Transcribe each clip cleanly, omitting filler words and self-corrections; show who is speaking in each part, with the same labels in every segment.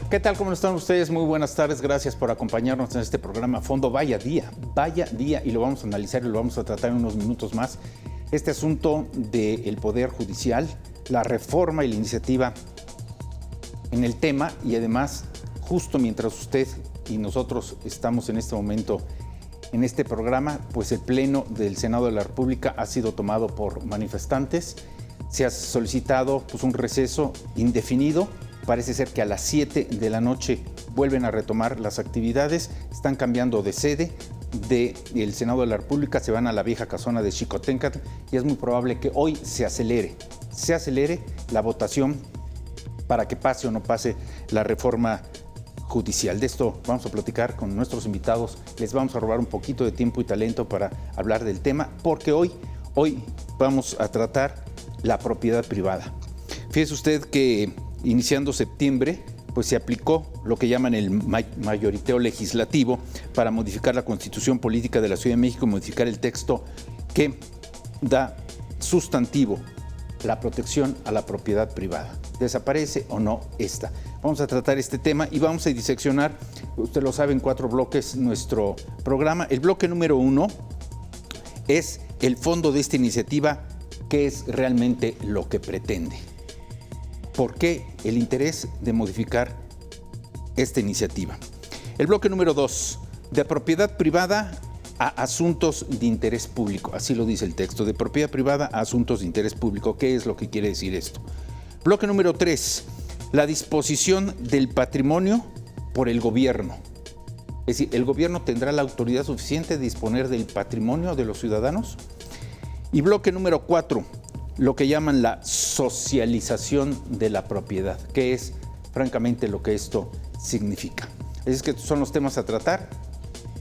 Speaker 1: ¿Qué tal? ¿Cómo están ustedes? Muy buenas tardes. Gracias por acompañarnos en este programa Fondo. Vaya día, y lo vamos a analizar y lo vamos a tratar en unos minutos más. Este asunto del Poder Judicial, la reforma y la iniciativa en el tema, y además, justo mientras usted y nosotros estamos en este momento en este programa, pues el Pleno del Senado de la República ha sido tomado por manifestantes. Se ha solicitado pues, un receso indefinido. Parece ser que a las 7 de la noche vuelven a retomar las actividades. Están cambiando de sede del Senado de la República, se van a la vieja casona de Xicoténcatl y es muy probable que hoy se acelere la votación para que pase o no pase la reforma judicial. De esto vamos a platicar con nuestros invitados. Les vamos a robar un poquito de tiempo y talento para hablar del tema, porque hoy vamos a tratar la propiedad privada. Fíjese usted que iniciando septiembre, pues se aplicó lo que llaman el mayoriteo legislativo para modificar la Constitución Política de la Ciudad de México y modificar el texto que da sustantivo la protección a la propiedad privada. ¿Desaparece o no esta? Vamos a tratar este tema y vamos a diseccionar, usted lo sabe, en 4 bloques nuestro programa. El bloque número 1 es el fondo de esta iniciativa, qué es realmente lo que pretende. ¿Por qué el interés de modificar esta iniciativa? El bloque número 2, de propiedad privada a asuntos de interés público. Así lo dice el texto, de propiedad privada a asuntos de interés público. ¿Qué es lo que quiere decir esto? Bloque número 3, la disposición del patrimonio por el gobierno. Es decir, ¿el gobierno tendrá la autoridad suficiente de disponer del patrimonio de los ciudadanos? Y bloque número 4, lo que llaman la socialización de la propiedad, que es francamente lo que esto significa. Es que estos son los temas a tratar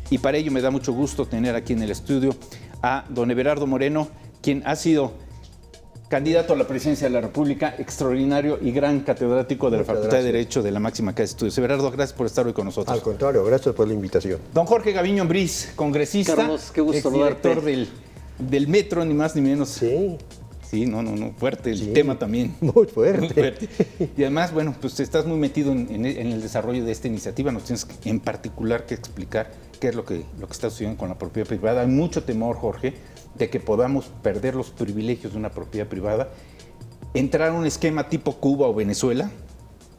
Speaker 1: y para ello me da mucho gusto tener aquí en el estudio a don Everardo Moreno, quien ha sido candidato a la presidencia de la República, extraordinario y gran catedrático de la Facultad de Derecho de la máxima casa de estudios. Everardo, gracias por estar hoy con nosotros.
Speaker 2: Al contrario, gracias por la invitación.
Speaker 1: Don Jorge Gaviño Ambriz, congresista,
Speaker 3: Carlos, qué gusto
Speaker 1: exdirector del Metro, ni más ni menos.
Speaker 2: Sí.
Speaker 1: Sí, no, fuerte el tema también.
Speaker 2: Muy fuerte.
Speaker 1: Muy fuerte. Y además, bueno, pues estás muy metido en el desarrollo de esta iniciativa. Nos tienes en particular que explicar qué es lo que está sucediendo con la propiedad privada. Hay mucho temor, Jorge, de que podamos perder los privilegios de una propiedad privada, entrar a un esquema tipo Cuba o Venezuela,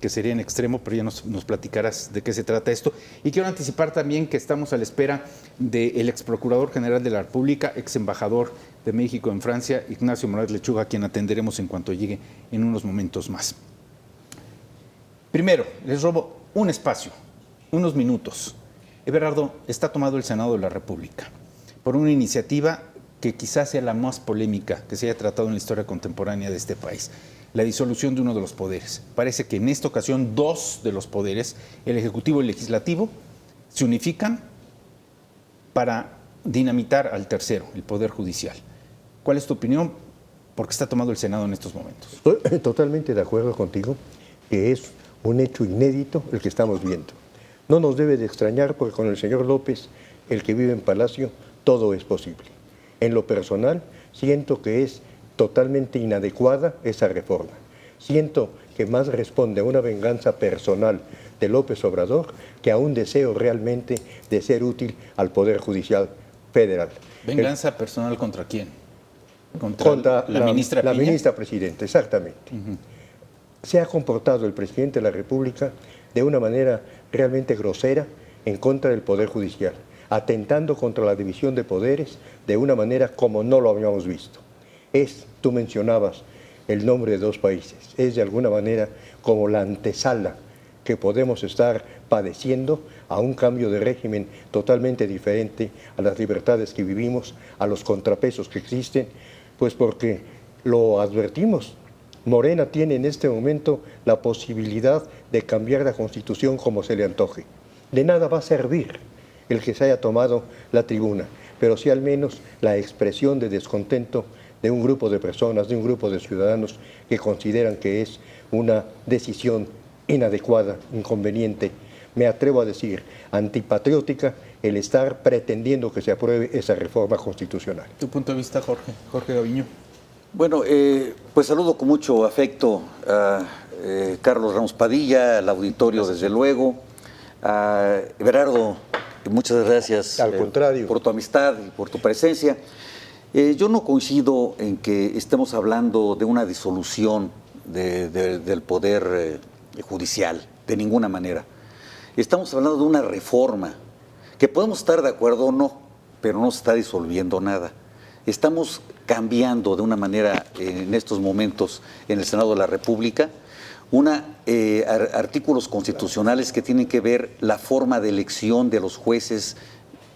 Speaker 1: que sería en extremo, pero ya nos platicarás de qué se trata esto. Y quiero anticipar también que estamos a la espera del ex procurador general de la República, ex embajador de México en Francia, Ignacio Morales Lechuga, a quien atenderemos en cuanto llegue en unos momentos más. Primero, les robo un espacio, unos minutos. Everardo, está tomado el Senado de la República por una iniciativa que quizás sea la más polémica que se haya tratado en la historia contemporánea de este país, la disolución de uno de los poderes. Parece que en esta ocasión 2 de los poderes, el Ejecutivo y el Legislativo, se unifican para dinamitar al tercero, el Poder Judicial. ¿Cuál es tu opinión? ¿Por qué está tomado el Senado en estos momentos?
Speaker 2: Estoy totalmente de acuerdo contigo que es un hecho inédito el que estamos viendo. No nos debe de extrañar porque con el señor López, el que vive en Palacio, todo es posible. En lo personal, siento que es totalmente inadecuada esa reforma. Siento que más responde a una venganza personal de López Obrador que a un deseo realmente de ser útil al Poder Judicial Federal.
Speaker 1: ¿Venganza personal contra quién?
Speaker 2: Contra
Speaker 1: la ministra Piña.
Speaker 2: La ministra presidenta, exactamente. Se ha comportado el presidente de la República de una manera realmente grosera en contra del Poder Judicial, atentando contra la división de poderes de una manera como no lo habíamos visto. Tú mencionabas el nombre de 2 países, es de alguna manera como la antesala que podemos estar padeciendo a un cambio de régimen totalmente diferente a las libertades que vivimos, a los contrapesos que existen, pues porque lo advertimos. Morena tiene en este momento la posibilidad de cambiar la Constitución como se le antoje. De nada va a servir el que se haya tomado la tribuna, pero sí al menos la expresión de descontento de un grupo de personas, de un grupo de ciudadanos que consideran que es una decisión inadecuada, inconveniente, me atrevo a decir, antipatriótica, el estar pretendiendo que se apruebe esa reforma constitucional.
Speaker 1: ¿Tu punto de vista, Jorge Gaviño?
Speaker 3: Bueno, pues saludo con mucho afecto a Carlos Ramos Padilla, al auditorio, desde luego. Everardo, muchas gracias
Speaker 2: Al contrario.
Speaker 3: por tu amistad y por tu presencia. Yo no coincido en que estemos hablando de una disolución del Poder Judicial, de ninguna manera. Estamos hablando de una reforma, que podemos estar de acuerdo o no, pero no se está disolviendo nada. Estamos cambiando de una manera en estos momentos en el Senado de la República artículos constitucionales que tienen que ver la forma de elección de los jueces,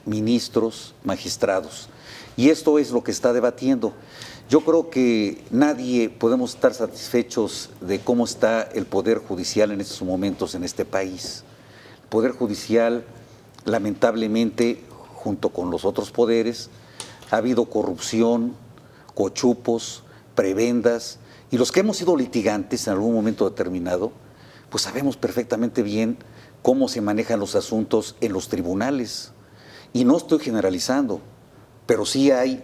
Speaker 3: ministros, magistrados. Y esto es lo que está debatiendo. Yo creo que nadie podemos estar satisfechos de cómo está el Poder Judicial en estos momentos en este país. El Poder Judicial, lamentablemente, junto con los otros poderes, ha habido corrupción, cochupos, prebendas, y los que hemos sido litigantes en algún momento determinado, pues sabemos perfectamente bien cómo se manejan los asuntos en los tribunales. Y no estoy generalizando, pero sí hay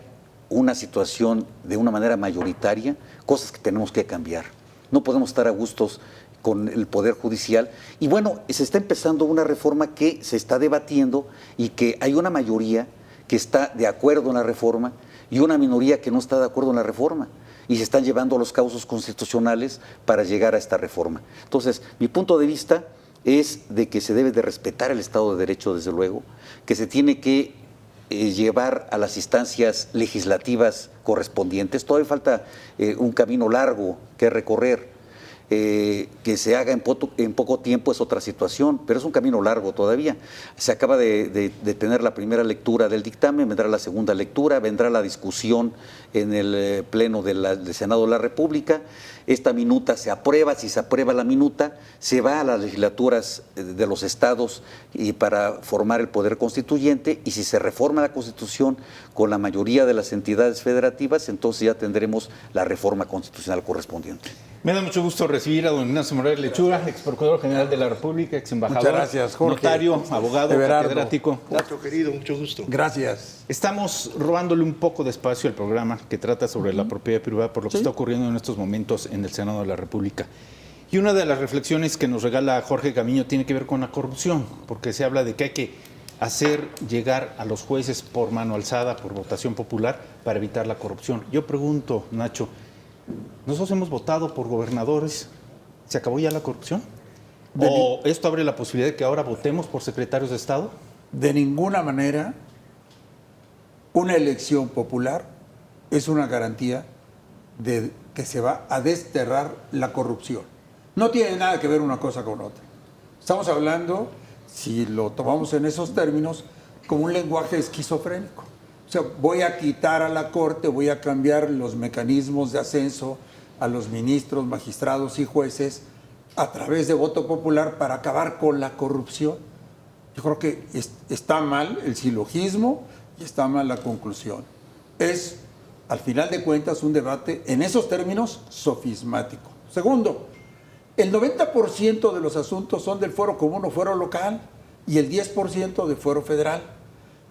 Speaker 3: una situación de una manera mayoritaria, cosas que tenemos que cambiar. No podemos estar a gustos con el Poder Judicial. Y bueno, se está empezando una reforma que se está debatiendo y que hay una mayoría que está de acuerdo en la reforma y una minoría que no está de acuerdo en la reforma. Y se están llevando los causos constitucionales para llegar a esta reforma. Entonces, mi punto de vista es de que se debe de respetar el Estado de Derecho, desde luego, que se tiene que llevar a las instancias legislativas correspondientes. Todavía falta un camino largo que recorrer. Que se haga en poco tiempo es otra situación, pero es un camino largo todavía. Se acaba de tener la primera lectura del dictamen, vendrá la segunda lectura, vendrá la discusión en el Pleno del Senado de la República. Esta minuta se aprueba, si se aprueba la minuta, se va a las legislaturas de los estados y para formar el Poder Constituyente, y si se reforma la Constitución con la mayoría de las entidades federativas, entonces ya tendremos la reforma constitucional correspondiente.
Speaker 1: Me da mucho gusto recibir a don Ignacio Morales Lechuga, ex procurador general de la República, ex embajador,
Speaker 4: muchas gracias, Jorge,
Speaker 1: notario, abogado,
Speaker 4: Everardo,
Speaker 1: catedrático.
Speaker 2: Mucho querido, mucho gusto.
Speaker 4: Gracias.
Speaker 1: Estamos robándole un poco de espacio al programa que trata sobre la propiedad privada por lo que está ocurriendo en estos momentos en el Senado de la República. Y una de las reflexiones que nos regala Jorge Camiño tiene que ver con la corrupción, porque se habla de que hay que hacer llegar a los jueces por mano alzada, por votación popular, para evitar la corrupción. Yo pregunto, Nacho, ¿nosotros hemos votado por gobernadores? ¿Se acabó ya la corrupción? ¿O esto abre la posibilidad de que ahora votemos por secretarios de Estado?
Speaker 4: De ninguna manera una elección popular es una garantía de que se va a desterrar la corrupción. No tiene nada que ver una cosa con otra. Estamos hablando, si lo tomamos en esos términos, como un lenguaje esquizofrénico. O sea, voy a quitar a la Corte, voy a cambiar los mecanismos de ascenso a los ministros, magistrados y jueces a través de voto popular para acabar con la corrupción. Yo creo que está mal el silogismo y está mal la conclusión. Es, al final de cuentas, un debate en esos términos sofismático. Segundo, el 90% de los asuntos son del fuero común o fuero local y el 10% de fuero federal.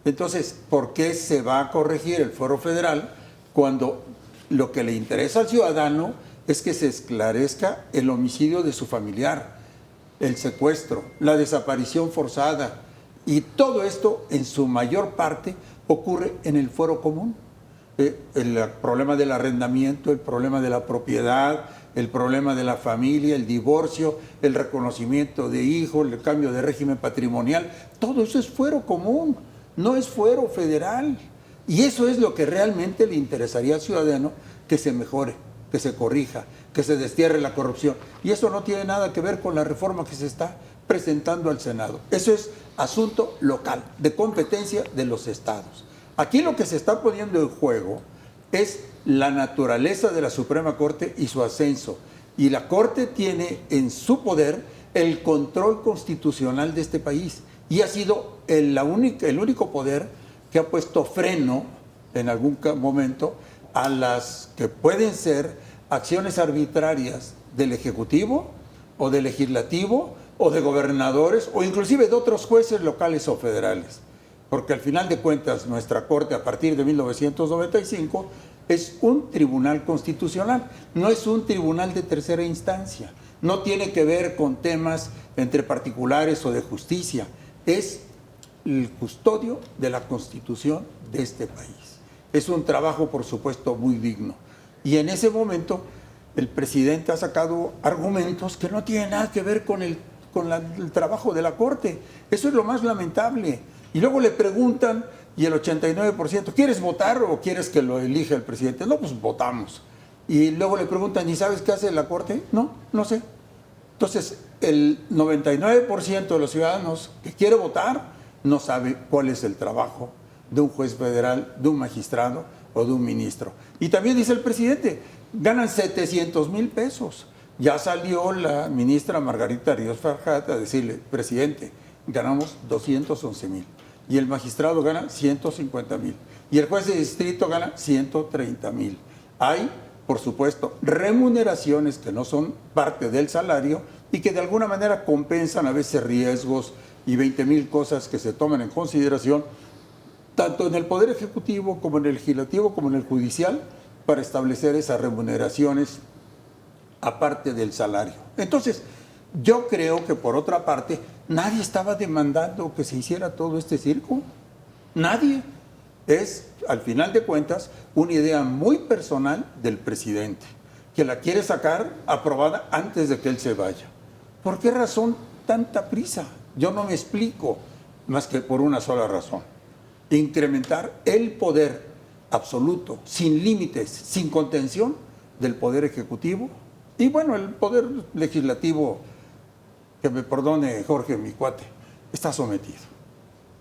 Speaker 4: Entonces, ¿por qué se va a corregir el fuero federal cuando lo que le interesa al ciudadano es que se esclarezca el homicidio de su familiar, el secuestro, la desaparición forzada? Y todo esto, en su mayor parte, ocurre en el fuero común. El problema del arrendamiento, el problema de la propiedad, el problema de la familia, el divorcio, el reconocimiento de hijos, el cambio de régimen patrimonial, todo eso es fuero común. No es fuero federal. Y eso es lo que realmente le interesaría al ciudadano, que se mejore, que se corrija, que se destierre la corrupción. Y eso no tiene nada que ver con la reforma que se está presentando al Senado. Eso es asunto local, de competencia de los estados. Aquí lo que se está poniendo en juego es la naturaleza de la Suprema Corte y su ascenso. Y la Corte tiene en su poder el control constitucional de este país. Y ha sido el único poder que ha puesto freno en algún momento a las que pueden ser acciones arbitrarias del Ejecutivo o del Legislativo o de gobernadores o inclusive de otros jueces locales o federales. Porque al final de cuentas nuestra Corte a partir de 1995 es un tribunal constitucional, no es un tribunal de tercera instancia, no tiene que ver con temas entre particulares o de justicia, es el custodio de la Constitución de este país. Es un trabajo, por supuesto, muy digno. Y en ese momento el presidente ha sacado argumentos que no tienen nada que ver con el trabajo de la Corte. Eso es lo más lamentable. Y luego le preguntan, y el 89%, ¿quieres votar o quieres que lo elija el presidente? No, pues votamos. Y luego le preguntan, ¿y sabes qué hace la Corte? No, no sé. Entonces, el 99% de los ciudadanos que quiere votar no sabe cuál es el trabajo de un juez federal, de un magistrado o de un ministro. Y también dice el presidente, ganan 700,000 pesos. Ya salió la ministra Margarita Ríos Farjat a decirle, presidente, ganamos 211,000. Y el magistrado gana 150,000. Y el juez de distrito gana 130,000. Hay, por supuesto, remuneraciones que no son parte del salario y que de alguna manera compensan a veces riesgos y 20,000 cosas que se toman en consideración, tanto en el Poder Ejecutivo como en el Legislativo como en el Judicial, para establecer esas remuneraciones aparte del salario. Entonces, yo creo que por otra parte, nadie estaba demandando que se hiciera todo este circo. Nadie. Es, al final de cuentas, una idea muy personal del presidente, que la quiere sacar aprobada antes de que él se vaya. ¿Por qué razón tanta prisa? Yo no me explico, más que por una sola razón. Incrementar el poder absoluto, sin límites, sin contención del Poder Ejecutivo y, bueno, el Poder Legislativo, que me perdone Jorge, mi cuate, está sometido.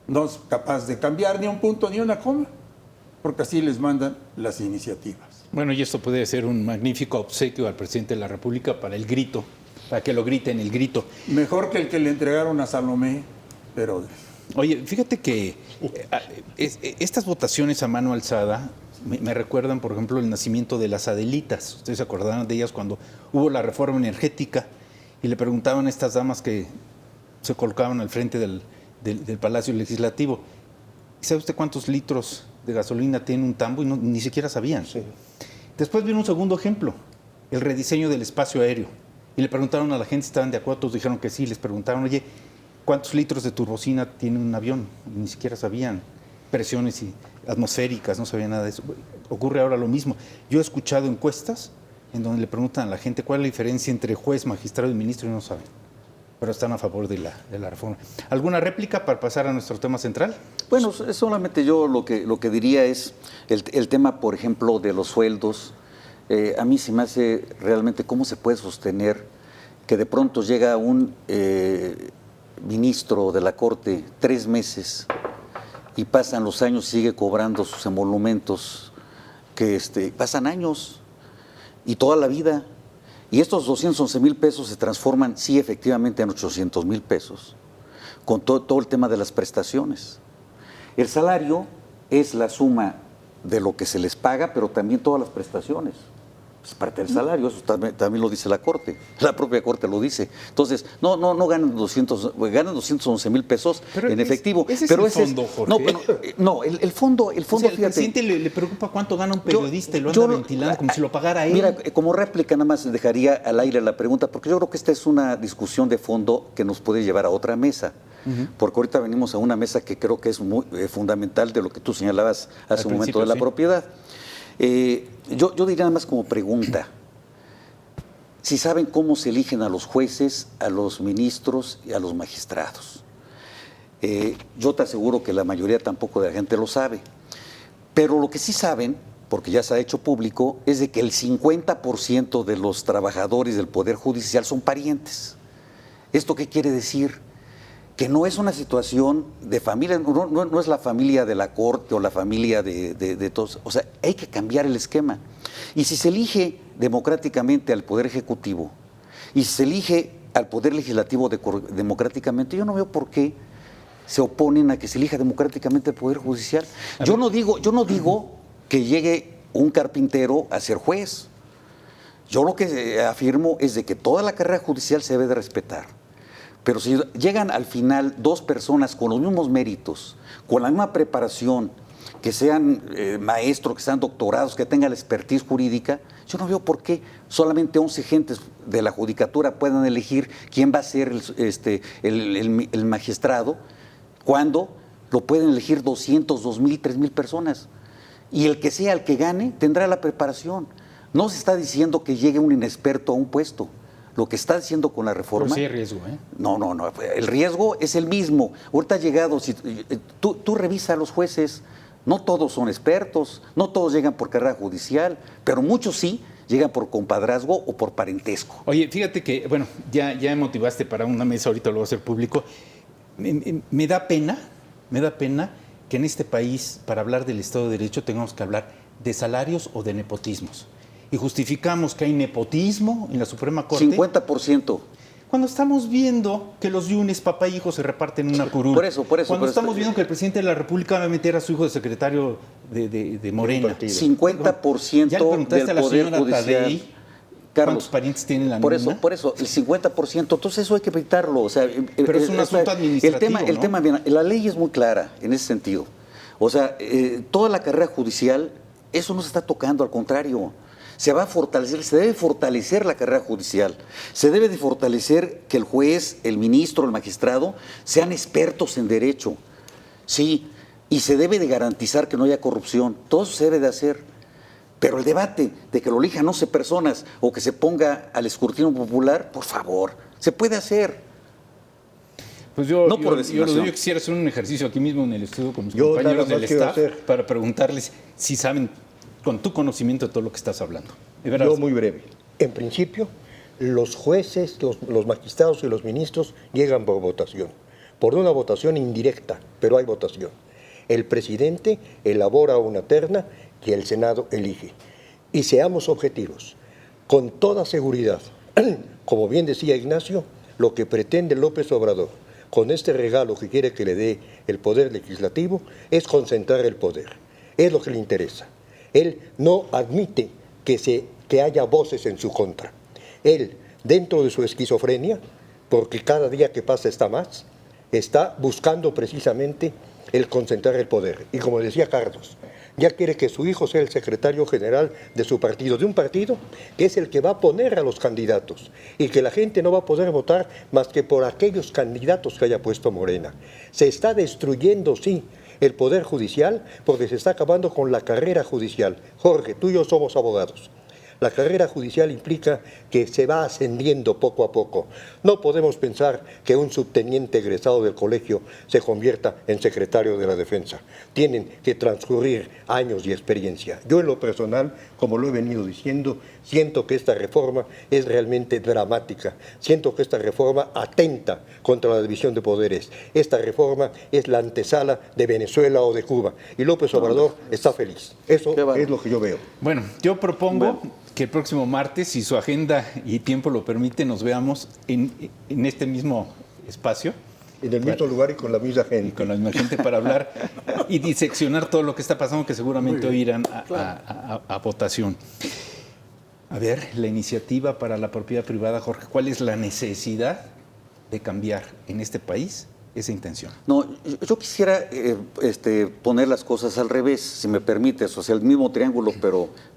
Speaker 4: No es capaz de cambiar ni un punto ni una coma, porque así les mandan las iniciativas.
Speaker 1: Bueno, y esto puede ser un magnífico obsequio al presidente de la República para el grito, para que lo griten el grito.
Speaker 4: Mejor que el que le entregaron a Salomé, pero...
Speaker 1: Oye, fíjate que estas votaciones a mano alzada me recuerdan, por ejemplo, el nacimiento de las Adelitas. Ustedes se acordarán de ellas cuando hubo la reforma energética y le preguntaban a estas damas que se colocaban al frente del Palacio Legislativo, ¿sabe usted cuántos litros de gasolina tiene un tambo? Y ni siquiera sabían. Sí. Después vino un segundo ejemplo, el rediseño del espacio aéreo. Y le preguntaron a la gente si estaban de acuerdo, todos dijeron que sí. Les preguntaron, oye, ¿cuántos litros de turbocina tiene un avión? Y ni siquiera sabían. Presiones atmosféricas, no sabían nada de eso. Ocurre ahora lo mismo. Yo he escuchado encuestas en donde le preguntan a la gente cuál es la diferencia entre juez, magistrado y ministro y no saben. Pero están a favor de la reforma. ¿Alguna réplica para pasar a nuestro tema central?
Speaker 3: Bueno, solamente yo lo que diría es el tema, por ejemplo, de los sueldos. A mí se me hace realmente cómo se puede sostener que de pronto llega un ministro de la Corte 3 meses y pasan los años y sigue cobrando sus emolumentos, que pasan años y toda la vida. Y estos 211,000 pesos se transforman, sí, efectivamente, en 800,000 pesos, con todo el tema de las prestaciones. El salario es la suma de lo que se les paga, pero también todas las prestaciones. Es parte del salario, eso también lo dice la Corte, la propia Corte lo dice. Entonces, no ganan 211,000 pesos pero en efectivo.
Speaker 1: Ese
Speaker 3: pero
Speaker 1: es el fondo, Jorge.
Speaker 3: El fondo,
Speaker 1: o sea,
Speaker 3: fíjate.
Speaker 1: Al presidente le preocupa cuánto gana un periodista y lo anda ventilando como si lo pagara él.
Speaker 3: Mira, como réplica nada más dejaría al aire la pregunta, porque yo creo que esta es una discusión de fondo que nos puede llevar a otra mesa. Porque ahorita venimos a una mesa que creo que es muy fundamental de lo que tú señalabas hace un momento de la propiedad. Yo diría nada más como pregunta, si saben cómo se eligen a los jueces, a los ministros y a los magistrados. Yo te aseguro que la mayoría tampoco de la gente lo sabe, pero lo que sí saben, porque ya se ha hecho público, es de que el 50% de los trabajadores del Poder Judicial son parientes. ¿Esto qué quiere decir? Que no es una situación de familia, no es la familia de la Corte o la familia de todos. O sea, hay que cambiar el esquema. Y si se elige democráticamente al Poder Ejecutivo y si se elige al Poder Legislativo democráticamente, yo no veo por qué se oponen a que se elija democráticamente al Poder Judicial. Yo no digo que llegue un carpintero a ser juez. Yo lo que afirmo es de que toda la carrera judicial se debe de respetar. Pero si llegan al final 2 personas con los mismos méritos, con la misma preparación, que sean maestros, que sean doctorados, que tengan la expertise jurídica, Yo no veo por qué solamente 11 gentes de la judicatura puedan elegir quién va a ser el magistrado, cuando lo pueden elegir 200, 2,000, 3,000 personas. Y el que sea el que gane tendrá la preparación. No se está diciendo que llegue un inexperto a un puesto. Lo que está diciendo con la reforma...
Speaker 1: Pero sí hay riesgo, ¿eh?
Speaker 3: No. El riesgo es el mismo. Ahorita ha llegado... Tú revisa a los jueces. No todos son expertos. No todos llegan por carrera judicial. Pero muchos sí llegan por compadrazgo o por parentesco.
Speaker 1: Oye, fíjate que, bueno, ya me motivaste para una mesa, ahorita lo voy a hacer público. Me da pena que en este país, para hablar del Estado de Derecho, tengamos que hablar de salarios o de nepotismos. Y justificamos que hay nepotismo en la Suprema Corte.
Speaker 3: 50%.
Speaker 1: Cuando estamos viendo que los yunes, papá e hijo, se reparten una curul.
Speaker 3: Por eso.
Speaker 1: Cuando estamos viendo que el presidente de la República va a meter a su hijo de secretario de Morena.
Speaker 3: 50%
Speaker 1: ¿Ya le preguntaste a la señora Tadei cuántos parientes tiene la nómina?
Speaker 3: Por eso, el 50%. Entonces eso hay que evitarlo. O sea,
Speaker 1: pero es un asunto administrativo,
Speaker 3: mira, la ley es muy clara en ese sentido. O sea, toda la carrera judicial, eso no se está tocando, al contrario. Se va a fortalecer, se debe fortalecer la carrera judicial. Se debe de fortalecer que el juez, el ministro, el magistrado sean expertos en derecho. Sí, y se debe de garantizar que no haya corrupción. Todo eso se debe de hacer. Pero el debate de que lo elijan 11 personas o que se ponga al escrutinio popular, por favor, se puede hacer.
Speaker 1: Pues yo quisiera hacer un ejercicio aquí mismo en el estudio con mis compañeros del staff para preguntarles si saben, con tu conocimiento, de todo lo que estás hablando.
Speaker 2: Yo muy breve. En principio, los jueces, los magistrados y los ministros llegan por votación, por una votación indirecta, pero hay votación. El presidente elabora una terna y el Senado elige. Y seamos objetivos, con toda seguridad, como bien decía Ignacio, lo que pretende López Obrador con este regalo que quiere que le dé el poder legislativo es concentrar el poder. Es lo que le interesa. Él no admite que haya voces en su contra. Él, dentro de su esquizofrenia, porque cada día que pasa está buscando precisamente el concentrar el poder. Y como decía Carlos, ya quiere que su hijo sea el secretario general de su partido, de un partido que es el que va a poner a los candidatos y que la gente no va a poder votar más que por aquellos candidatos que haya puesto Morena. Se está destruyendo, sí, el Poder Judicial porque se está acabando con la carrera judicial. Jorge, tú y yo somos abogados. La carrera judicial implica que se va ascendiendo poco a poco. No podemos pensar que un subteniente egresado del colegio se convierta en secretario de la Defensa. Tienen que transcurrir años y experiencia. Yo en lo personal, como lo he venido diciendo, siento que esta reforma es realmente dramática. Siento que esta reforma atenta contra la división de poderes. Esta reforma es la antesala de Venezuela o de Cuba. Y López Obrador está feliz. Eso es lo que yo veo.
Speaker 1: Bueno, yo propongo que el próximo martes, si su agenda y tiempo lo permite, nos veamos en este mismo espacio.
Speaker 2: En el mismo lugar y con la misma gente.
Speaker 1: Y con la misma gente para hablar y diseccionar todo lo que está pasando, que seguramente hoy irán a votación. A ver, la iniciativa para la propiedad privada, Jorge, ¿cuál es la necesidad de cambiar en este país esa intención?
Speaker 3: No, yo quisiera poner las cosas al revés, si me permites, o sea, el mismo triángulo,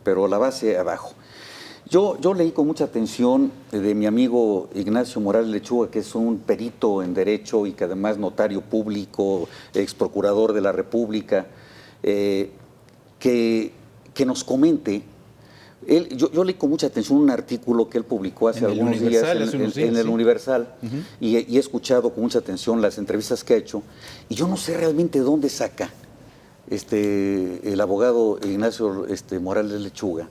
Speaker 3: pero la base abajo. Yo leí con mucha atención de mi amigo Ignacio Morales Lechuga, que es un perito en derecho y que además notario público, ex procurador de la República, que nos comente. Yo leí con mucha atención un artículo que él publicó hace algunos días en el Universal, y he escuchado con mucha atención las entrevistas que ha hecho, y yo no sé realmente dónde saca el abogado Ignacio Morales Lechuga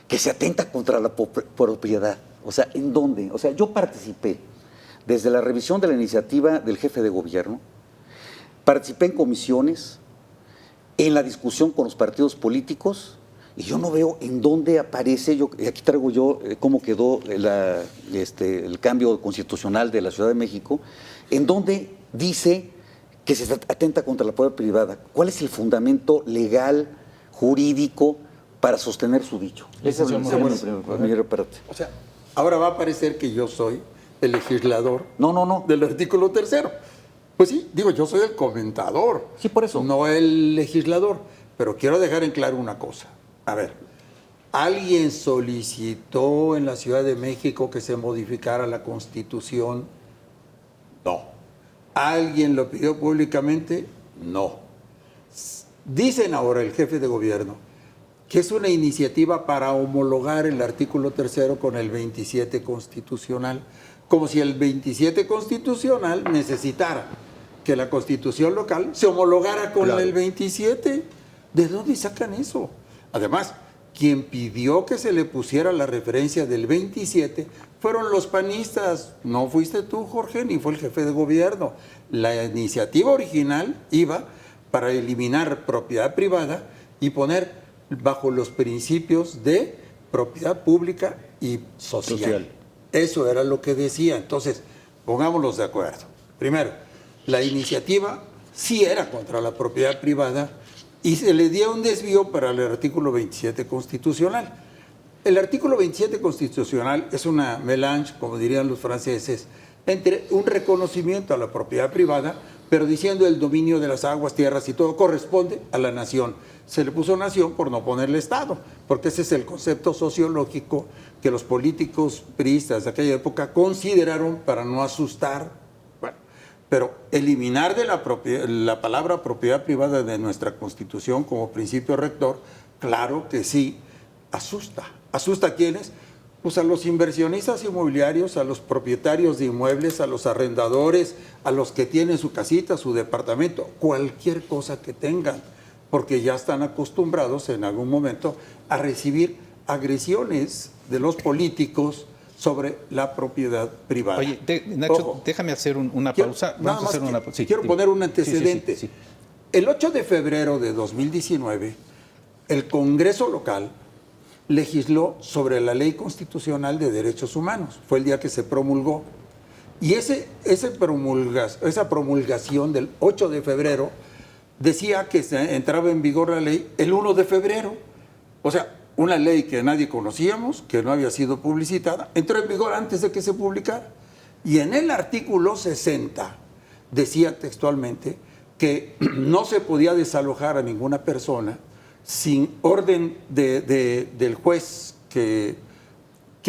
Speaker 3: que se atenta contra la propiedad. O sea, ¿en dónde? O sea, yo participé desde la revisión de la iniciativa del jefe de gobierno, participé en comisiones, en la discusión con los partidos políticos, y yo no veo en dónde aparece, aquí traigo yo cómo quedó el cambio constitucional de la Ciudad de México, en donde dice que se atenta contra la propiedad privada. ¿Cuál es el fundamento legal, jurídico, para sostener su dicho?
Speaker 4: Ese es o sea, ahora va a parecer que yo soy el legislador del artículo 3. Pues sí, digo, yo soy el comentador.
Speaker 3: Sí, por eso.
Speaker 4: No el legislador. Pero quiero dejar en claro una cosa. A ver, ¿Alguien solicitó en la Ciudad de México que se modificara la Constitución? No. ¿Alguien lo pidió públicamente? No. Dicen ahora el jefe de gobierno que es una iniciativa para homologar el artículo 3 con el 27 constitucional, como si el 27 constitucional necesitara que la Constitución local se homologara con el 27. ¿De dónde sacan eso? Además, quien pidió que se le pusiera la referencia del 27 fueron los panistas. No fuiste tú, Jorge, ni fue el jefe de gobierno. La iniciativa original iba para eliminar propiedad privada y poner bajo los principios de propiedad pública y social. Eso era lo que decía. Entonces, pongámonos de acuerdo. Primero, la iniciativa sí era contra la propiedad privada y se le dio un desvío para el artículo 27 constitucional. El artículo 27 constitucional es una mélange, como dirían los franceses, entre un reconocimiento a la propiedad privada, pero diciendo el dominio de las aguas, tierras y todo corresponde a la nación. Se le puso nación por no ponerle Estado, porque ese es el concepto sociológico que los políticos priistas de aquella época consideraron para no asustar. Bueno, pero eliminar de la palabra propiedad privada de nuestra Constitución como principio rector, claro que sí, asusta. ¿Asusta a quiénes? Pues a los inversionistas inmobiliarios, a los propietarios de inmuebles, a los arrendadores, a los que tienen su casita, su departamento, cualquier cosa que tengan, porque ya están acostumbrados en algún momento a recibir agresiones de los políticos sobre la propiedad privada.
Speaker 1: Oye, Nacho,
Speaker 4: Ojo,
Speaker 1: déjame hacer una pausa. Vamos a hacer una pausa.
Speaker 4: Quiero poner un antecedente.
Speaker 1: Sí.
Speaker 4: El 8 de febrero de 2019, el Congreso local legisló sobre la Ley Constitucional de Derechos Humanos. Fue el día que se promulgó. Y esa promulgación del 8 de febrero decía que entraba en vigor la ley el 1 de febrero. O sea, una ley que nadie conocíamos, que no había sido publicitada, entró en vigor antes de que se publicara. Y en el artículo 60 decía textualmente que no se podía desalojar a ninguna persona sin orden del juez, que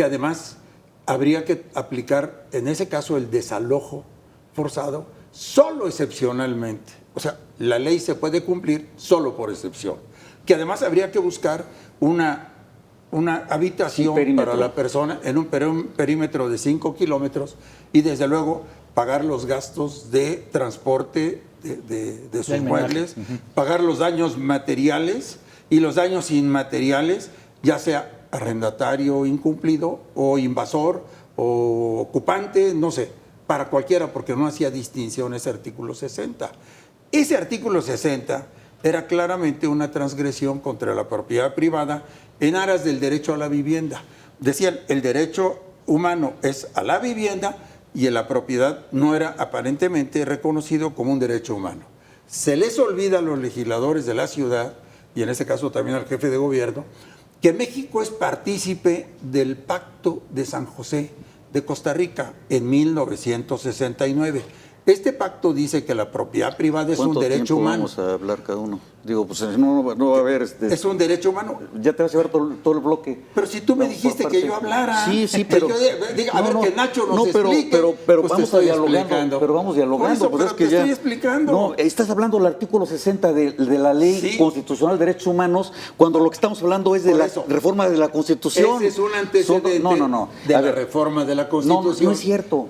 Speaker 4: además habría que aplicar en ese caso el desalojo forzado solo excepcionalmente. O sea, la ley se puede cumplir solo por excepción. Que además habría que buscar una habitación para la persona en un perímetro de 5 kilómetros y desde luego pagar los gastos de transporte de sus muebles, pagar los daños materiales y los daños inmateriales, ya sea arrendatario incumplido o invasor o ocupante, no sé, para cualquiera, porque no hacía distinción ese artículo 60. Ese artículo 60 era claramente una transgresión contra la propiedad privada en aras del derecho a la vivienda. Decían, el derecho humano es a la vivienda y en la propiedad no era aparentemente reconocido como un derecho humano. Se les olvida a los legisladores de la ciudad, y en este caso también al jefe de gobierno, que México es partícipe del Pacto de San José de Costa Rica en 1969. Este pacto dice que la propiedad privada es un derecho humano.
Speaker 3: Vamos a hablar cada uno. Digo, pues no va a haber...
Speaker 4: Es un derecho humano.
Speaker 3: Ya te vas a llevar todo el bloque.
Speaker 4: Pero si tú me dijiste que yo hablara.
Speaker 3: Sí, pero...
Speaker 4: que Nacho nos explique.
Speaker 3: Pero
Speaker 4: pues
Speaker 3: vamos dialogando. Pero vamos dialogando.
Speaker 4: Eso,
Speaker 3: pues
Speaker 4: pero
Speaker 3: es que
Speaker 4: te estoy explicando.
Speaker 3: No, estás hablando del artículo 60 de la Ley Constitucional de Derechos Humanos, cuando lo que estamos hablando es de la reforma de la Constitución.
Speaker 4: Ese es un antecedente de la reforma de la Constitución.
Speaker 3: No es cierto.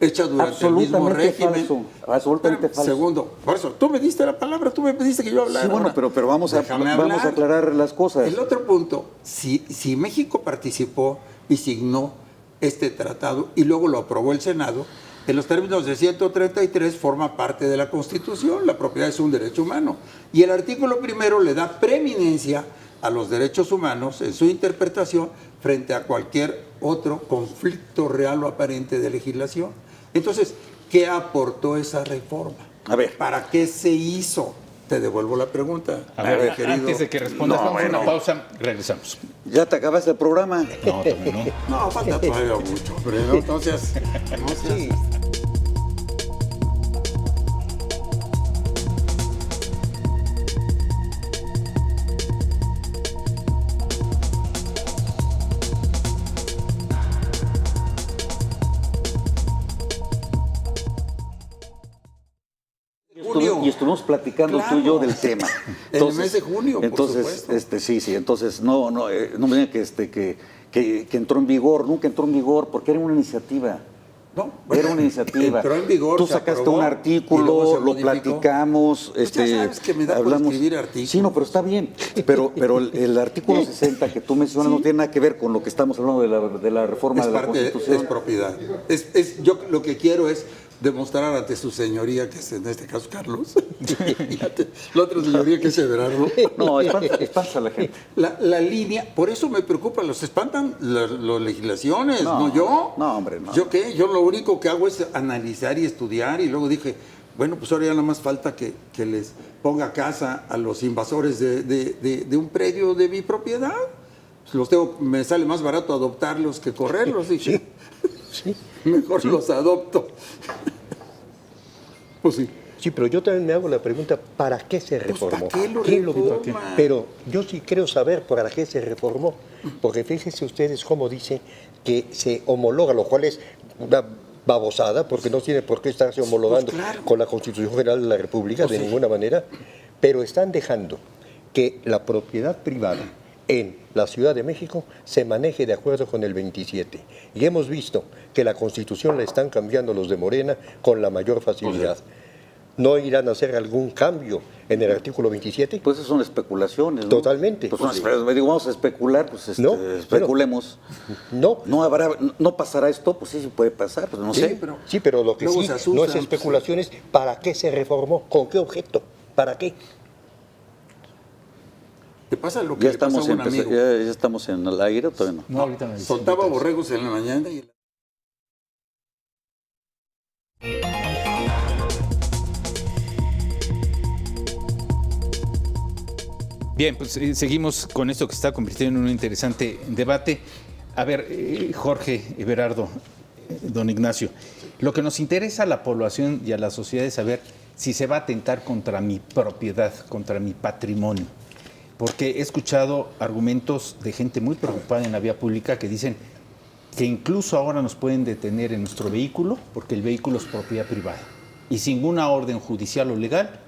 Speaker 4: Hecha durante el mismo régimen.
Speaker 3: Absolutamente falso.
Speaker 4: Segundo, por eso, tú me diste la palabra, tú me pediste que yo hablara.
Speaker 3: Sí, bueno, pero vamos a aclarar las cosas.
Speaker 4: El otro punto, si México participó y signó este tratado y luego lo aprobó el Senado, en los términos de 133 forma parte de la Constitución, la propiedad es un derecho humano. Y el artículo primero le da preeminencia a los derechos humanos en su interpretación frente a cualquier otro conflicto real o aparente de legislación. Entonces, ¿qué aportó esa reforma?
Speaker 3: A ver.
Speaker 4: ¿Para qué se hizo? Te devuelvo la pregunta.
Speaker 1: A ver, querido. Antes de que respondas, vamos a una pausa, regresamos.
Speaker 3: ¿Ya te acabaste el programa?
Speaker 1: No, todavía no.
Speaker 4: No, falta todavía mucho, pero entonces...
Speaker 3: Sí.
Speaker 4: Junio.
Speaker 3: Y estuvimos platicando
Speaker 4: Claro.
Speaker 3: tú y yo del tema.
Speaker 4: En el mes de junio, por
Speaker 3: entonces,
Speaker 4: supuesto.
Speaker 3: sí, entonces no me digan que entró en vigor, nunca entró en vigor, porque era una iniciativa.
Speaker 4: No,
Speaker 3: Era una iniciativa.
Speaker 4: entró en vigor,
Speaker 3: Tú
Speaker 4: se
Speaker 3: sacaste
Speaker 4: aprobó,
Speaker 3: un
Speaker 4: y luego
Speaker 3: artículo,
Speaker 4: se
Speaker 3: lo
Speaker 4: modificó.
Speaker 3: platicamos.
Speaker 4: Pues ya sabes que me da por escribir artículos.
Speaker 3: Sí, no, pero está bien. Pero el artículo 60 que tú mencionas no tiene nada que ver con lo que estamos hablando de la reforma
Speaker 4: Es
Speaker 3: de la
Speaker 4: parte,
Speaker 3: Constitución.
Speaker 4: es propiedad. Yo lo que quiero es demostrar ante su señoría, que es en este caso Carlos, y ante la otra señoría que es Everardo,
Speaker 3: No, espanta a la gente.
Speaker 4: la línea, por eso me preocupa, los espantan las legislaciones,
Speaker 3: No,
Speaker 4: no yo.
Speaker 3: no, hombre, no.
Speaker 4: ¿Yo qué? Yo lo único que hago es analizar y estudiar, y luego dije, bueno, pues ahora ya nada más falta que les ponga casa a los invasores de un predio de mi propiedad. Me sale más barato adoptarlos que correrlos. Dije.
Speaker 2: Sí.
Speaker 4: Mejor los adopto. Pues sí.
Speaker 2: Sí, pero yo también me hago la pregunta, ¿para qué se reformó?
Speaker 4: ¿para qué lo
Speaker 2: ¿Quién
Speaker 4: reforma?
Speaker 2: Pero yo sí creo saber para qué se reformó, porque fíjense ustedes cómo dice que se homologa, lo cual es una babosada, porque no tiene por qué estarse homologando
Speaker 4: Pues claro.
Speaker 2: con la Constitución General de la República
Speaker 4: Pues
Speaker 2: de
Speaker 4: sí.
Speaker 2: ninguna manera, pero están dejando que la propiedad privada en la Ciudad de México se maneje de acuerdo con el 27. Y hemos visto que la Constitución la están cambiando los de Morena con la mayor facilidad. ¿No irán a hacer algún cambio en el artículo 27?
Speaker 3: Pues esas son especulaciones, ¿no?
Speaker 2: Totalmente.
Speaker 3: Pues
Speaker 2: Pues sí.
Speaker 3: digo, vamos a especular, pues
Speaker 2: No,
Speaker 3: especulemos.
Speaker 2: No.
Speaker 3: No pasará esto, pues sí puede pasar, pues no sé.
Speaker 2: Sí, pero lo que
Speaker 4: Luego
Speaker 2: sí
Speaker 4: se asustan,
Speaker 2: no es
Speaker 4: pues,
Speaker 2: especulación es ¿para qué se reformó? ¿Con qué objeto? ¿Para qué?
Speaker 4: ¿Te pasa lo que
Speaker 3: Ya
Speaker 4: le pasó
Speaker 3: estamos,
Speaker 4: a un amigo?
Speaker 3: ya estamos en el aire, ¿o todavía no?
Speaker 1: No, ahorita me dicen.
Speaker 4: Soltaba borregos en la mañana y...
Speaker 1: Bien, pues seguimos con esto que se está convirtiendo en un interesante debate. A ver, Jorge, Everardo, don Ignacio, lo que nos interesa a la población y a la sociedad es saber si se va a atentar contra mi propiedad, contra mi patrimonio. Porque he escuchado argumentos de gente muy preocupada en la vía pública que dicen que incluso ahora nos pueden detener en nuestro vehículo porque el vehículo es propiedad privada. Y sin ninguna orden judicial o legal,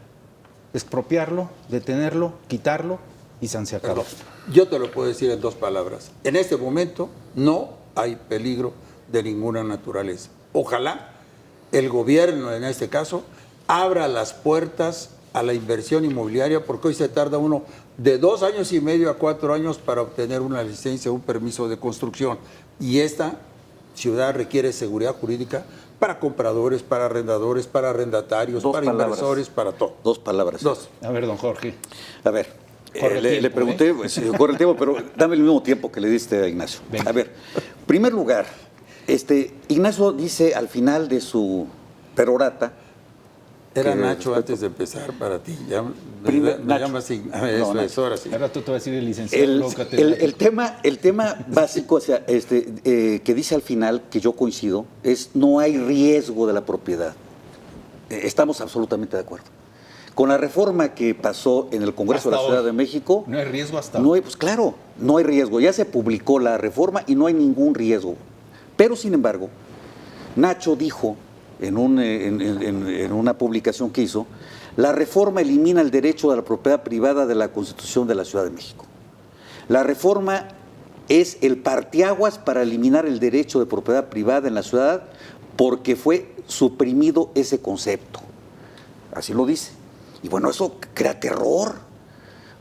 Speaker 1: expropiarlo, detenerlo, quitarlo y se acabó.
Speaker 4: Yo te lo puedo decir en dos palabras. En este momento no hay peligro de ninguna naturaleza. Ojalá el gobierno, en este caso, abra las puertas a la inversión inmobiliaria, porque hoy se tarda uno de 2 años y medio a 4 años para obtener una licencia, un permiso de construcción. Y esta ciudad requiere seguridad jurídica para compradores, para arrendadores, para arrendatarios, para inversores, para todo.
Speaker 3: 2 palabras.
Speaker 4: 2.
Speaker 1: A ver, don Jorge.
Speaker 3: A ver,
Speaker 1: Corre el
Speaker 3: le
Speaker 1: tiempo,
Speaker 3: pregunté, pues, corre el tiempo, pero dame el mismo tiempo que le diste a Ignacio.
Speaker 1: Venga.
Speaker 3: A ver, en primer lugar, Ignacio dice al final de su perorata.
Speaker 4: Era
Speaker 3: que
Speaker 4: Nacho
Speaker 3: respeto-
Speaker 4: antes de empezar para ti. Ya,
Speaker 3: Primer-
Speaker 4: me
Speaker 3: Nacho.
Speaker 4: llamas Eso
Speaker 3: No,
Speaker 4: es, ahora sí.
Speaker 1: Ahora tú te vas a decir el licenciado.
Speaker 3: El,
Speaker 1: luego catedrático.
Speaker 3: el tema básico, o sea, que dice al final, que yo coincido, es no hay riesgo de la propiedad. Estamos absolutamente de acuerdo. Con la reforma que pasó en el Congreso de la
Speaker 1: Hasta
Speaker 3: Ciudad
Speaker 1: hoy.
Speaker 3: de México,
Speaker 1: No hay riesgo hasta
Speaker 3: no
Speaker 1: hoy.
Speaker 3: hay, pues claro, no hay riesgo. Ya se publicó la reforma y no hay ningún riesgo. Pero, sin embargo, Nacho dijo en una publicación que hizo, la reforma elimina el derecho a la propiedad privada de la Constitución de la Ciudad de México. La reforma es el parteaguas para eliminar el derecho de propiedad privada en la ciudad porque fue suprimido ese concepto. Así lo dice. Y bueno, eso crea terror.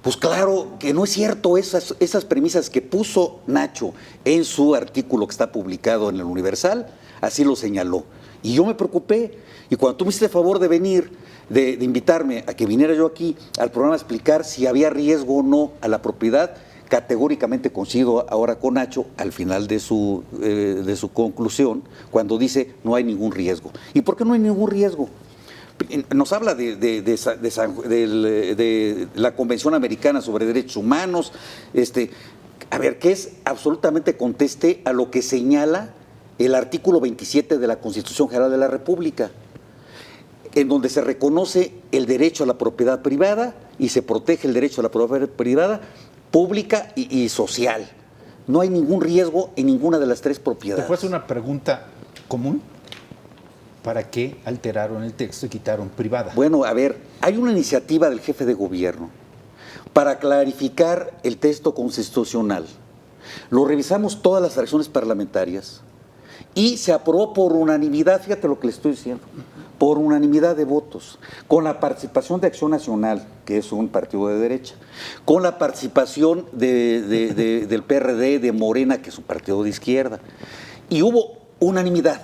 Speaker 3: Pues claro que no es cierto esas premisas que puso Nacho en su artículo que está publicado en el Universal, así lo señaló. Y yo me preocupé. Y cuando tú me hiciste el favor de venir, de invitarme a que viniera yo aquí al programa a explicar si había riesgo o no a la propiedad, categóricamente coincido ahora con Nacho al final de su conclusión, cuando dice no hay ningún riesgo. ¿Y por qué no hay ningún riesgo? Nos habla de la Convención Americana sobre Derechos Humanos, a ver, que es absolutamente conteste a lo que señala el artículo 27 de la Constitución General de la República, en donde se reconoce el derecho a la propiedad privada y se protege el derecho a la propiedad privada pública y social. No hay ningún riesgo en ninguna de las 3
Speaker 1: ¿Te
Speaker 3: propiedades.
Speaker 1: puedo hacer una pregunta común? ¿para qué alteraron el texto y quitaron privada?
Speaker 3: Bueno, a ver, hay una iniciativa del jefe de gobierno para clarificar el texto constitucional. Lo revisamos todas las fracciones parlamentarias y se aprobó por unanimidad, fíjate lo que le estoy diciendo, por unanimidad de votos, con la participación de Acción Nacional, que es un partido de derecha, con la participación del PRD, de Morena, que es un partido de izquierda, y hubo unanimidad,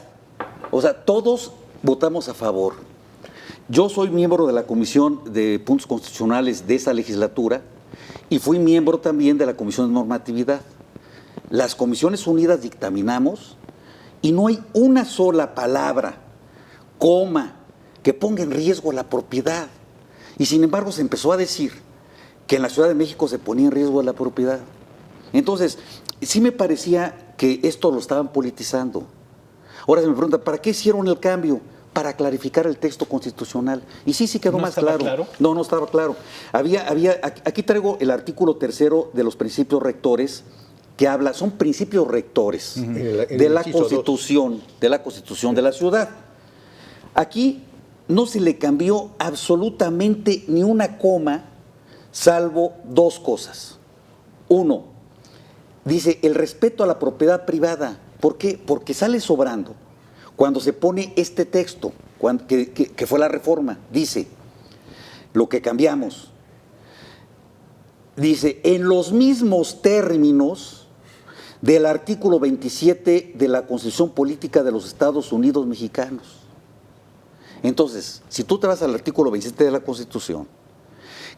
Speaker 3: o sea, todos votamos a favor. Yo soy miembro de la Comisión de Puntos Constitucionales de esa legislatura y fui miembro también de la Comisión de Normatividad. Las Comisiones Unidas dictaminamos y no hay una sola palabra, coma, que ponga en riesgo la propiedad. Y sin embargo se empezó a decir que en la Ciudad de México se ponía en riesgo la propiedad. Entonces, sí me parecía que esto lo estaban politizando. Ahora se me pregunta, ¿para qué hicieron el cambio? Para clarificar el texto constitucional. Y sí quedó más claro. No estaba claro. Aquí traigo el artículo 3 de los principios rectores, que habla, son principios rectores de la Constitución, de la Constitución de la ciudad. Aquí no se le cambió absolutamente ni una coma, salvo dos cosas. Uno, dice el respeto a la propiedad privada. ¿Por qué? Porque sale sobrando cuando se pone este texto, que fue la reforma. Dice, lo que cambiamos, dice, en los mismos términos del artículo 27 de la Constitución Política de los Estados Unidos Mexicanos. Entonces, si tú te vas al artículo 27 de la Constitución,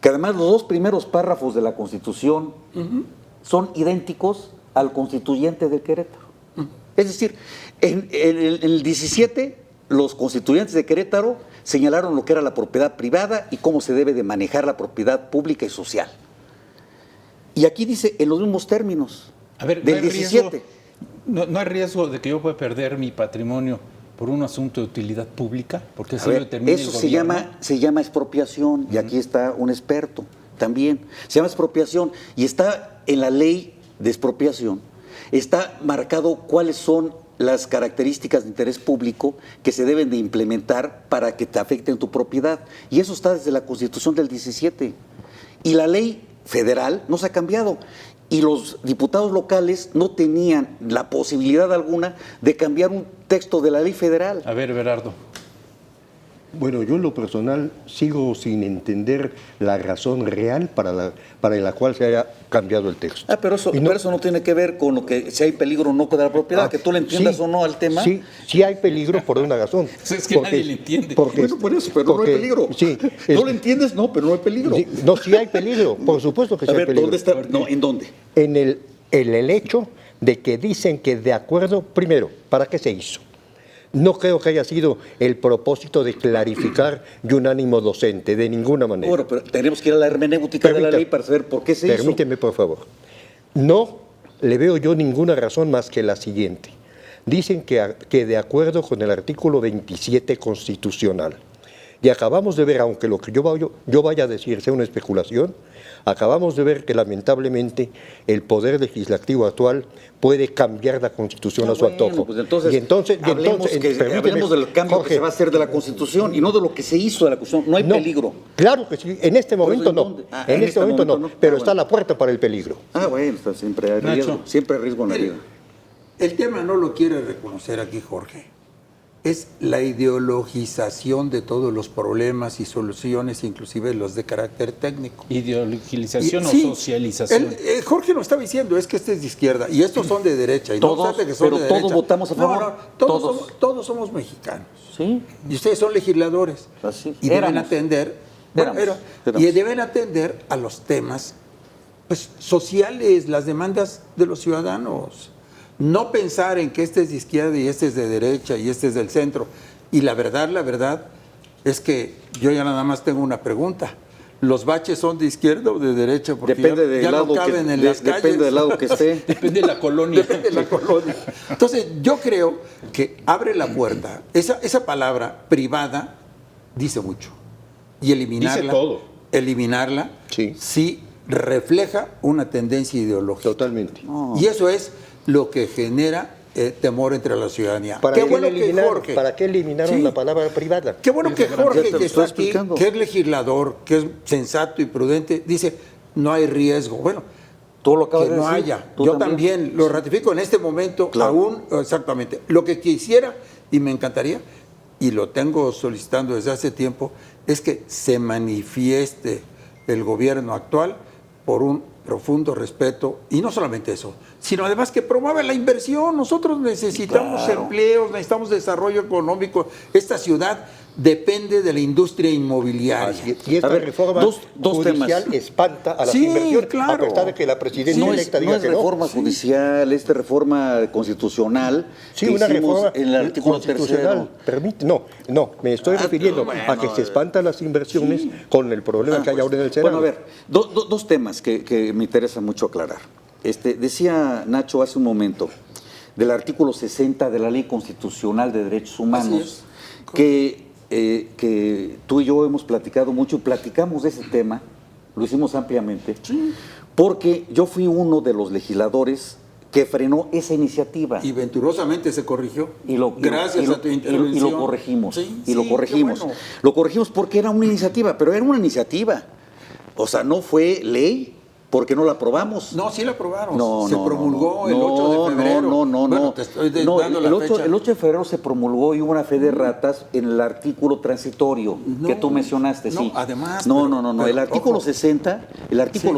Speaker 3: que además los dos primeros párrafos de la Constitución son idénticos al constituyente de Querétaro. Es decir, en el 17, los constituyentes de Querétaro señalaron lo que era la propiedad privada y cómo se debe de manejar la propiedad pública y social. Y aquí dice, en los mismos términos.
Speaker 1: A ver,
Speaker 3: del 17.
Speaker 1: ¿No hay riesgo de que yo pueda perder mi patrimonio por un asunto de utilidad pública? Porque eso
Speaker 3: eso se llama expropiación, y aquí está un experto también. Se llama expropiación y está en la ley de expropiación, está marcado cuáles son las características de interés público que se deben de implementar para que te afecten tu propiedad. Y eso está desde la Constitución del 17. Y la ley federal no se ha cambiado. Y los diputados locales no tenían la posibilidad alguna de cambiar un texto de la ley federal.
Speaker 1: A ver, Berardo.
Speaker 2: Bueno, yo en lo personal sigo sin entender la razón real para la cual se haya cambiado el texto.
Speaker 3: Pero eso no tiene que ver con lo que si hay peligro o no de la propiedad, que tú le entiendas o no al tema.
Speaker 2: Sí hay peligro por una razón.
Speaker 1: Es que nadie le entiende.
Speaker 3: Bueno, por eso, pero no hay peligro.
Speaker 2: Sí,
Speaker 3: no lo entiendes, no, pero no hay peligro.
Speaker 2: Sí, no, sí hay peligro, por supuesto que sí hay peligro.
Speaker 3: ¿Dónde está? No, ¿en dónde?
Speaker 2: En el hecho de que dicen que de acuerdo, primero, ¿para qué se hizo? No creo que haya sido el propósito de clarificar y un ánimo docente, de ninguna manera.
Speaker 3: Bueno, pero tenemos que ir a la hermenéutica de la ley para saber por qué se hizo.
Speaker 2: Permíteme, por favor. No le veo yo ninguna razón más que la siguiente. Dicen que de acuerdo con el artículo 27 constitucional, y acabamos de ver, aunque lo que yo vaya a decir sea una especulación, acabamos de ver que lamentablemente el poder legislativo actual puede cambiar la Constitución a su antojo.
Speaker 3: Pues entonces hablemos del cambio, Jorge, que se va a hacer de la Constitución y no de lo que se hizo de la Constitución. No hay peligro.
Speaker 2: Claro que sí, en este momento no. En este momento no, pero está la puerta para el peligro.
Speaker 3: Bueno, siempre hay riesgo, siempre hay riesgo en la vida.
Speaker 4: El tema no lo quiere reconocer aquí Jorge. Es la ideologización de todos los problemas y soluciones, inclusive los de carácter técnico.
Speaker 1: ¿Ideologización o socialización?
Speaker 4: Jorge lo estaba diciendo, es que este es de izquierda y estos son de derecha. Y
Speaker 3: todos,
Speaker 4: no que son
Speaker 3: pero
Speaker 4: de
Speaker 3: todos
Speaker 4: derecha.
Speaker 3: Votamos a favor.
Speaker 4: No, todos somos mexicanos.
Speaker 3: Sí.
Speaker 4: Y ustedes son legisladores.
Speaker 3: Así.
Speaker 4: Y deben atender, y deben atender a los temas sociales, las demandas de los ciudadanos. No pensar en que este es de izquierda y este es de derecha y este es del centro. Y la verdad es que yo ya nada más tengo una pregunta. ¿Los baches son de izquierda o de derecha? Porque
Speaker 3: depende del lado
Speaker 4: no caben en las calles.
Speaker 3: Depende del lado que esté.
Speaker 1: Depende de la colonia.
Speaker 4: Depende de la colonia. Entonces, yo creo que abre la puerta. Esa palabra privada dice mucho. Y eliminarla.
Speaker 1: Dice todo.
Speaker 4: Eliminarla sí refleja una tendencia ideológica.
Speaker 2: Totalmente.
Speaker 4: Y eso es lo que genera temor entre la ciudadanía.
Speaker 2: ¿Para
Speaker 4: Qué
Speaker 2: qué
Speaker 4: bueno que
Speaker 2: eliminaron,
Speaker 4: Jorge...
Speaker 2: ¿para qué eliminaron
Speaker 4: Sí.
Speaker 2: la palabra privada?
Speaker 4: Qué bueno que Jorge,
Speaker 3: Ya te
Speaker 4: que
Speaker 3: estoy
Speaker 4: está aquí,
Speaker 3: explicando.
Speaker 4: que es legislador, que es sensato y prudente, dice, no hay riesgo. Bueno,
Speaker 3: Tú lo acabas
Speaker 4: que
Speaker 3: de
Speaker 4: no
Speaker 3: decir.
Speaker 4: haya.
Speaker 3: Tú
Speaker 4: Yo también lo ratifico en este momento,
Speaker 3: Claro.
Speaker 4: aún, exactamente. Lo que quisiera y me encantaría, y lo tengo solicitando desde hace tiempo, es que se manifieste el gobierno actual por un profundo respeto, y no solamente eso, sino además que promueva la inversión. Nosotros necesitamos
Speaker 3: Claro.
Speaker 4: empleos, necesitamos desarrollo económico. Esta ciudad depende de la industria inmobiliaria.
Speaker 2: Así es. Y esta
Speaker 3: A ver,
Speaker 2: reforma
Speaker 3: dos
Speaker 2: judicial
Speaker 3: temas.
Speaker 2: espanta a las
Speaker 4: Sí,
Speaker 2: inversiones,
Speaker 4: claro.
Speaker 2: a pesar de que la presidenta
Speaker 3: No
Speaker 2: electa
Speaker 3: es,
Speaker 2: diga
Speaker 3: no es
Speaker 2: que no.
Speaker 3: reforma judicial, es reforma constitucional.
Speaker 2: Sí,
Speaker 3: que
Speaker 2: una
Speaker 3: hicimos
Speaker 2: reforma
Speaker 3: en el artículo
Speaker 2: constitucional.
Speaker 3: tercero.
Speaker 2: Permite, no, me estoy refiriendo a que se espantan las inversiones con el problema que hay ahora en el Senado.
Speaker 3: Bueno, a ver, dos temas que me interesa mucho aclarar. Decía Nacho hace un momento del artículo 60 de la Ley Constitucional de Derechos Humanos, que tú y yo hemos platicado mucho, platicamos de ese tema, lo hicimos ampliamente, porque yo fui uno de los legisladores que frenó esa iniciativa.
Speaker 4: Y venturosamente se corrigió.
Speaker 3: y
Speaker 4: Gracias
Speaker 3: lo-
Speaker 4: a tu
Speaker 3: y lo-
Speaker 4: intervención.
Speaker 3: Y lo corregimos.
Speaker 4: Sí,
Speaker 3: y lo
Speaker 4: sí,
Speaker 3: corregimos.
Speaker 4: qué bueno.
Speaker 3: Lo corregimos porque era una iniciativa, pero era una iniciativa. O sea, no fue ley porque no la aprobamos.
Speaker 4: No, sí la aprobaron.
Speaker 3: No,
Speaker 4: se
Speaker 3: no,
Speaker 4: promulgó
Speaker 3: no,
Speaker 4: el 8 de febrero.
Speaker 3: No,
Speaker 4: Bueno, te estoy
Speaker 3: No,
Speaker 4: dando la
Speaker 3: el 8,
Speaker 4: fecha.
Speaker 3: el 8 de febrero se promulgó y hubo una fe de ratas en el artículo transitorio
Speaker 4: No,
Speaker 3: que tú mencionaste,
Speaker 4: no,
Speaker 3: sí.
Speaker 4: además,
Speaker 3: No,
Speaker 4: pero-
Speaker 3: no, no, no.
Speaker 4: pero,
Speaker 3: El artículo
Speaker 4: ojo.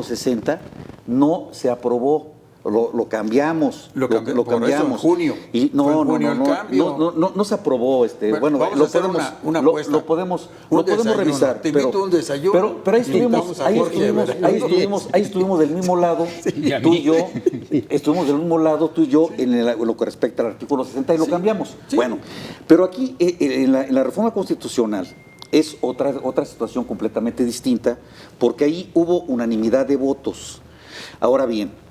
Speaker 3: 60, no se aprobó. Lo cambiamos.
Speaker 4: Lo por eso en junio.
Speaker 3: Y
Speaker 4: Fue en junio el
Speaker 3: no
Speaker 4: cambio.
Speaker 3: no se aprobó. Bueno,
Speaker 4: vamos
Speaker 3: lo
Speaker 4: a hacer
Speaker 3: podemos,
Speaker 4: una
Speaker 3: lo-
Speaker 4: apuesta.
Speaker 3: lo podemos,
Speaker 4: Un
Speaker 3: lo podemos
Speaker 4: desayuno.
Speaker 3: revisar.
Speaker 4: Te invito a un desayuno.
Speaker 3: Pero ahí
Speaker 4: Invitamos a Jorge, ¿verdad?
Speaker 3: ahí estuvimos del mismo lado,
Speaker 1: y a
Speaker 3: tú
Speaker 1: mí.
Speaker 3: y yo, estuvimos del mismo lado, tú y yo, en lo que respecta al artículo 60 y lo cambiamos.
Speaker 4: sí.
Speaker 3: Bueno, pero aquí en la reforma constitucional es otra situación completamente distinta, porque ahí hubo unanimidad de votos. Ahora bien,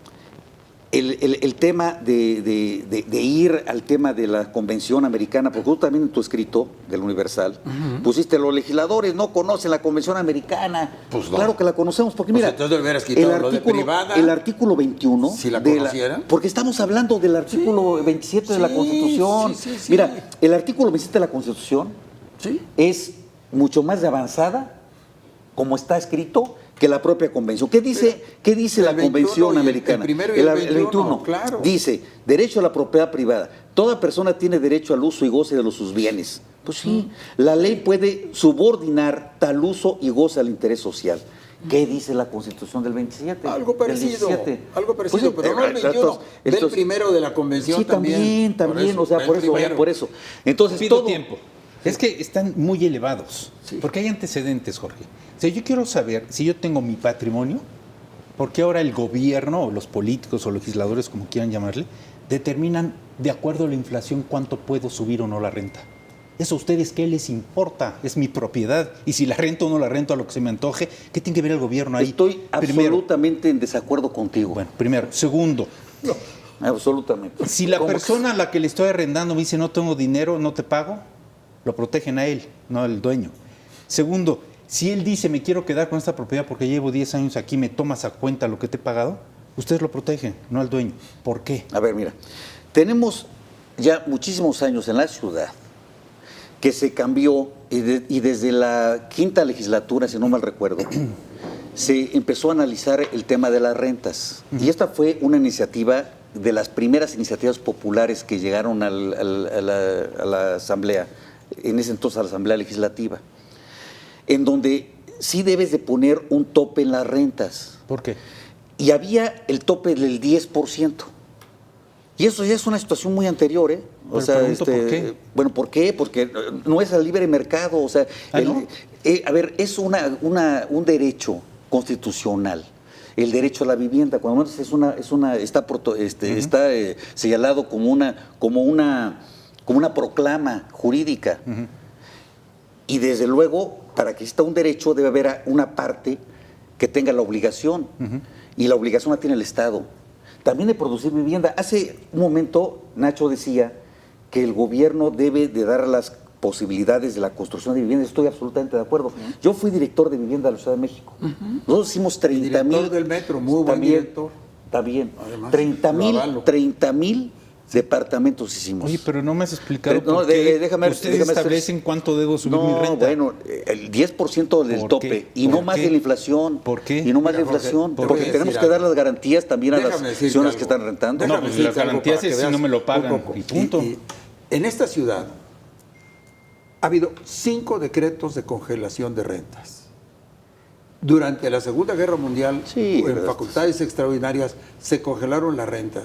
Speaker 3: el tema de ir al tema de la Convención Americana, porque tú también en tu escrito del Universal pusiste, los legisladores no conocen la Convención Americana.
Speaker 4: Pues no.
Speaker 3: Claro que la conocemos, porque
Speaker 4: Pues
Speaker 3: mira,
Speaker 4: entonces hubieras quitado lo de privada.
Speaker 3: el artículo 21,
Speaker 4: Si la
Speaker 3: de
Speaker 4: conocieran.
Speaker 3: porque estamos hablando del artículo 27 de la
Speaker 4: sí,
Speaker 3: Constitución.
Speaker 4: sí.
Speaker 3: Mira, el artículo 27 de la Constitución
Speaker 4: Sí.
Speaker 3: es mucho más de avanzada, como está escrito, que la propia convención. ¿Qué dice
Speaker 4: el
Speaker 3: la
Speaker 4: 21
Speaker 3: convención
Speaker 4: y el
Speaker 3: americana?
Speaker 4: primero y el 21, claro.
Speaker 3: Dice, derecho a la propiedad privada. Toda persona tiene derecho al uso y goce de sus bienes. Pues sí, la ley puede subordinar tal uso y goce al interés social. ¿Qué dice la Constitución del 27?
Speaker 4: Algo
Speaker 3: Del
Speaker 4: parecido,
Speaker 3: 17?
Speaker 4: algo parecido,
Speaker 3: Pues sí,
Speaker 4: pero no el 21. Ve el primero de la convención
Speaker 3: sí, también,
Speaker 4: Por eso,
Speaker 3: o sea,
Speaker 4: ve
Speaker 3: por
Speaker 4: el
Speaker 3: eso,
Speaker 4: primero.
Speaker 3: por eso. Entonces,
Speaker 1: Pido
Speaker 3: todo
Speaker 1: tiempo. Es que están muy elevados, porque hay antecedentes, Jorge. O sea, yo quiero saber, si yo tengo mi patrimonio, ¿por qué ahora el gobierno, o los políticos, o legisladores, como quieran llamarle, determinan, de acuerdo a la inflación, cuánto puedo subir o no la renta? ¿Eso a ustedes qué les importa? Es mi propiedad. Y si la rento o no la rento a lo que se me antoje, ¿qué tiene que ver el gobierno ahí?
Speaker 3: Estoy
Speaker 1: Primero.
Speaker 3: absolutamente en desacuerdo contigo.
Speaker 1: Bueno, primero. Segundo,
Speaker 3: Absolutamente.
Speaker 1: si la
Speaker 3: ¿Cómo que
Speaker 1: persona a la que le estoy arrendando me dice no tengo dinero, no te pago, lo protegen a él, no al dueño. Segundo, si él dice me quiero quedar con esta propiedad porque llevo 10 años aquí, me tomas a cuenta lo que te he pagado, ustedes lo protegen, no al dueño. ¿Por qué?
Speaker 3: A ver, mira, tenemos ya muchísimos años en la ciudad que se cambió y desde la quinta legislatura, si no mal recuerdo, se empezó a analizar el tema de las rentas. Y esta fue una iniciativa de las primeras iniciativas populares que llegaron a la Asamblea, en ese entonces a la Asamblea Legislativa, en donde sí debes de poner un tope en las rentas.
Speaker 1: ¿Por qué?
Speaker 3: Y había el tope del 10%. Y eso ya es una situación muy anterior, ¿eh?
Speaker 1: Pero pregunto, ¿por qué?
Speaker 3: Bueno, ¿por qué? Porque no es al libre mercado, o sea,
Speaker 1: ¿no?
Speaker 3: a ver, es un derecho constitucional. El derecho a la vivienda, cuando menos está señalado como una proclama jurídica. Y desde luego, para que exista un derecho, debe haber una parte que tenga la obligación. Y la obligación la tiene el Estado. También de producir vivienda. Hace un momento Nacho decía que el gobierno debe de dar las posibilidades de la construcción de viviendas. Estoy absolutamente de acuerdo. Yo fui director de vivienda de la Ciudad de México. Nosotros hicimos 30,000.
Speaker 4: Director del metro, muy buen director.
Speaker 3: Está bien.
Speaker 4: Además,
Speaker 3: 30,000
Speaker 4: lo avalo.
Speaker 3: 30,000 Departamentos hicimos.
Speaker 1: Oye, pero no me has explicado
Speaker 3: Pero, no,
Speaker 1: por qué
Speaker 3: déjame
Speaker 1: ustedes establecen cuánto debo subir mi renta.
Speaker 3: Bueno, el 10% del
Speaker 1: ¿Por
Speaker 3: tope
Speaker 1: qué?
Speaker 3: y no
Speaker 1: ¿Por
Speaker 3: más
Speaker 1: qué?
Speaker 3: de la inflación.
Speaker 1: ¿Por qué?
Speaker 3: Y no más de la
Speaker 4: Mira, Jorge,
Speaker 3: inflación.
Speaker 4: te voy
Speaker 3: Porque
Speaker 4: a
Speaker 3: tenemos
Speaker 4: decir
Speaker 3: que dar
Speaker 4: algo.
Speaker 3: las garantías también a las
Speaker 4: Déjame decirte
Speaker 3: personas que
Speaker 4: algo.
Speaker 3: están rentando.
Speaker 1: No,
Speaker 4: Déjame
Speaker 1: pues
Speaker 4: decirte
Speaker 1: las
Speaker 4: algo
Speaker 1: garantías
Speaker 4: para que
Speaker 1: es si
Speaker 4: veas
Speaker 1: no me lo
Speaker 4: un
Speaker 1: pagan,
Speaker 4: poco.
Speaker 1: y punto.
Speaker 4: En esta ciudad ha habido 5 decretos de congelación de rentas. Durante la Segunda Guerra Mundial,
Speaker 3: Sí,
Speaker 4: en
Speaker 3: verdad.
Speaker 4: facultades extraordinarias, se congelaron las rentas.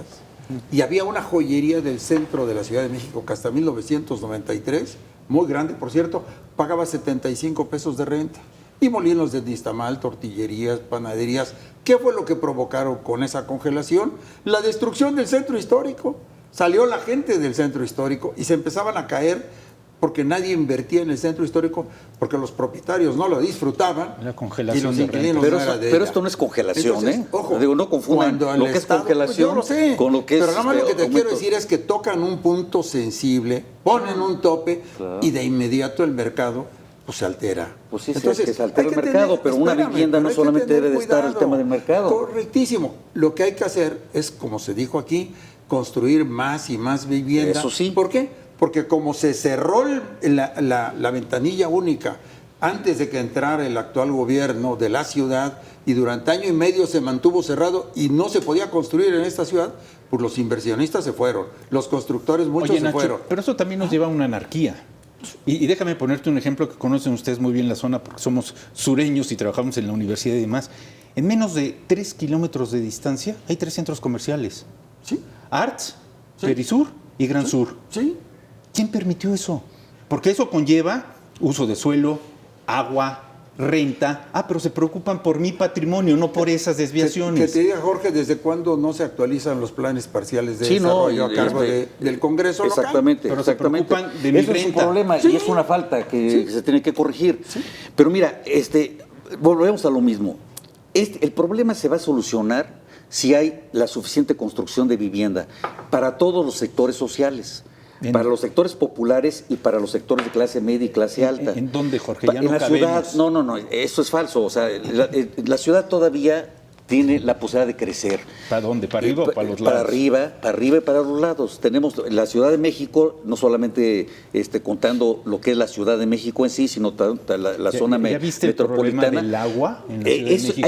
Speaker 4: Y había una joyería del centro de la Ciudad de México que hasta 1993, muy grande por cierto, pagaba 75 pesos de renta. Y molinos de nixtamal, tortillerías, panaderías. ¿Qué fue lo que provocaron con esa congelación? La destrucción del centro histórico. Salió la gente del centro histórico y se empezaban a caer porque nadie invertía en el centro histórico, porque los propietarios no lo disfrutaban.
Speaker 1: La congelación
Speaker 4: y los
Speaker 1: de
Speaker 4: inquilinos
Speaker 3: Pero,
Speaker 4: no era de
Speaker 3: pero
Speaker 4: ella.
Speaker 3: esto no es congelación,
Speaker 4: Entonces,
Speaker 3: ¿eh?
Speaker 4: ojo,
Speaker 3: Digo, no confundan
Speaker 4: cuando el
Speaker 3: lo que es
Speaker 4: Estado-
Speaker 3: congelación
Speaker 4: yo lo sé,
Speaker 3: con lo que es.
Speaker 4: pero nada más lo que te
Speaker 3: aumento.
Speaker 4: quiero decir es que tocan un punto sensible, ponen un tope y de inmediato el mercado pues se altera.
Speaker 3: Pues sí,
Speaker 4: Entonces,
Speaker 3: que se altera
Speaker 4: hay
Speaker 3: el
Speaker 4: que
Speaker 3: mercado, pero una vivienda no
Speaker 4: hay que
Speaker 3: solamente
Speaker 4: tener
Speaker 3: debe de estar el
Speaker 4: cuidado.
Speaker 3: tema del mercado.
Speaker 4: Correctísimo. Lo que hay que hacer es, como se dijo aquí, construir más y más vivienda.
Speaker 3: Eso sí.
Speaker 4: ¿Por qué? Porque como se cerró la ventanilla única antes de que entrara el actual gobierno de la ciudad y durante año y medio se mantuvo cerrado y no se podía construir en esta ciudad, pues los inversionistas se fueron, los constructores muchos
Speaker 1: Oye,
Speaker 4: se
Speaker 1: Nacho,
Speaker 4: fueron.
Speaker 1: pero eso también nos lleva a una anarquía. Y déjame ponerte un ejemplo que conocen ustedes muy bien la zona porque somos sureños y trabajamos en la universidad y demás. En menos de 3 kilómetros de distancia hay 3 centros comerciales.
Speaker 4: ¿Sí?
Speaker 1: Arts,
Speaker 4: Sí.
Speaker 1: Perisur y Gran Sur.
Speaker 4: ¿Sí?
Speaker 1: ¿Quién permitió eso? Porque eso conlleva uso de suelo, agua, renta. Pero se preocupan por mi patrimonio, no por esas desviaciones.
Speaker 4: Que te diga, Jorge, ¿desde cuándo no se actualizan los planes parciales de
Speaker 3: Sí, no,
Speaker 4: desarrollo a cargo del Congreso local?
Speaker 3: Exactamente,
Speaker 1: Pero se
Speaker 3: exactamente.
Speaker 1: preocupan de mi
Speaker 3: Eso es un
Speaker 1: renta.
Speaker 3: problema
Speaker 4: Sí.
Speaker 3: y es una falta que se tiene que corregir. Pero mira, volvemos a lo mismo. El problema se va a solucionar si hay la suficiente construcción de vivienda para todos los sectores sociales. Para los sectores populares y para los sectores de clase media y clase alta.
Speaker 1: ¿En dónde, Jorge? Ya
Speaker 3: En
Speaker 1: no
Speaker 3: la ciudad,
Speaker 1: cabemos.
Speaker 3: no, eso es falso. O sea, la ciudad todavía tiene la posibilidad de crecer.
Speaker 1: ¿Para dónde? ¿Para arriba o para los
Speaker 3: Para
Speaker 1: lados?
Speaker 3: arriba y para los lados. Tenemos la Ciudad de México, no solamente contando lo que es la Ciudad de México en sí, sino la zona
Speaker 1: ¿Ya viste el
Speaker 3: metropolitana.
Speaker 1: problema del agua en la Ciudad de México?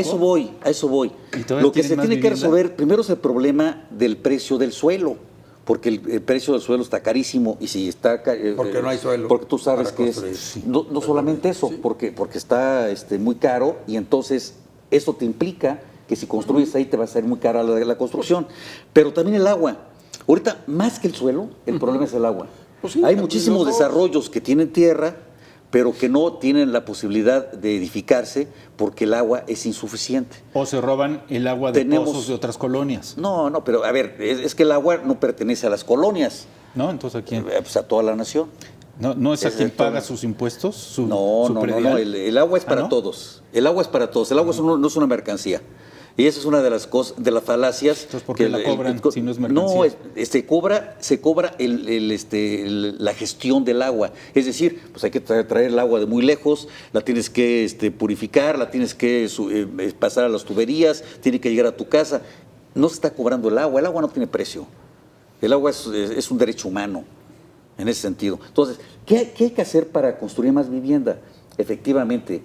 Speaker 3: A eso voy.
Speaker 1: ¿Y todavía
Speaker 3: Lo que
Speaker 1: tienen
Speaker 3: se
Speaker 1: más
Speaker 3: tiene que
Speaker 1: vivienda?
Speaker 3: resolver primero es el problema del precio del suelo. Porque el precio del suelo está carísimo y si está
Speaker 4: Porque no hay suelo
Speaker 3: porque tú sabes
Speaker 4: para
Speaker 3: que
Speaker 4: construir.
Speaker 3: es no solamente eso, porque está muy caro y entonces eso te implica que si construyes ahí te va a salir muy cara la construcción. Pero también el agua. Ahorita, más que el suelo, el problema es el agua.
Speaker 4: Pues sí,
Speaker 3: hay
Speaker 4: los
Speaker 3: muchísimos
Speaker 4: dos.
Speaker 3: desarrollos que tienen tierra, pero que no tienen la posibilidad de edificarse porque el agua es insuficiente.
Speaker 1: O se roban el agua de
Speaker 3: Tenemos-
Speaker 1: pozos de otras colonias.
Speaker 3: No, pero a ver, es que el agua no pertenece a las colonias,
Speaker 1: ¿No? Entonces, ¿a quién?
Speaker 3: pues a toda la nación.
Speaker 1: ¿No es a quien
Speaker 3: Exacto.
Speaker 1: paga sus impuestos? Su
Speaker 3: No,
Speaker 1: predial?
Speaker 3: el agua es para
Speaker 1: ¿no?
Speaker 3: todos. El agua es para todos. El agua no es una mercancía. Y esa es una de las cosas, de las falacias.
Speaker 1: Entonces, ¿por qué la cobran si no es mercancía?
Speaker 3: No, se cobra la gestión del agua. Es decir, pues hay que traer el agua de muy lejos, la tienes que purificar, la tienes que pasar a las tuberías, tiene que llegar a tu casa. No se está cobrando el agua no tiene precio. El agua es un derecho humano, en ese sentido. Entonces, ¿qué hay que hacer para construir más vivienda? Efectivamente,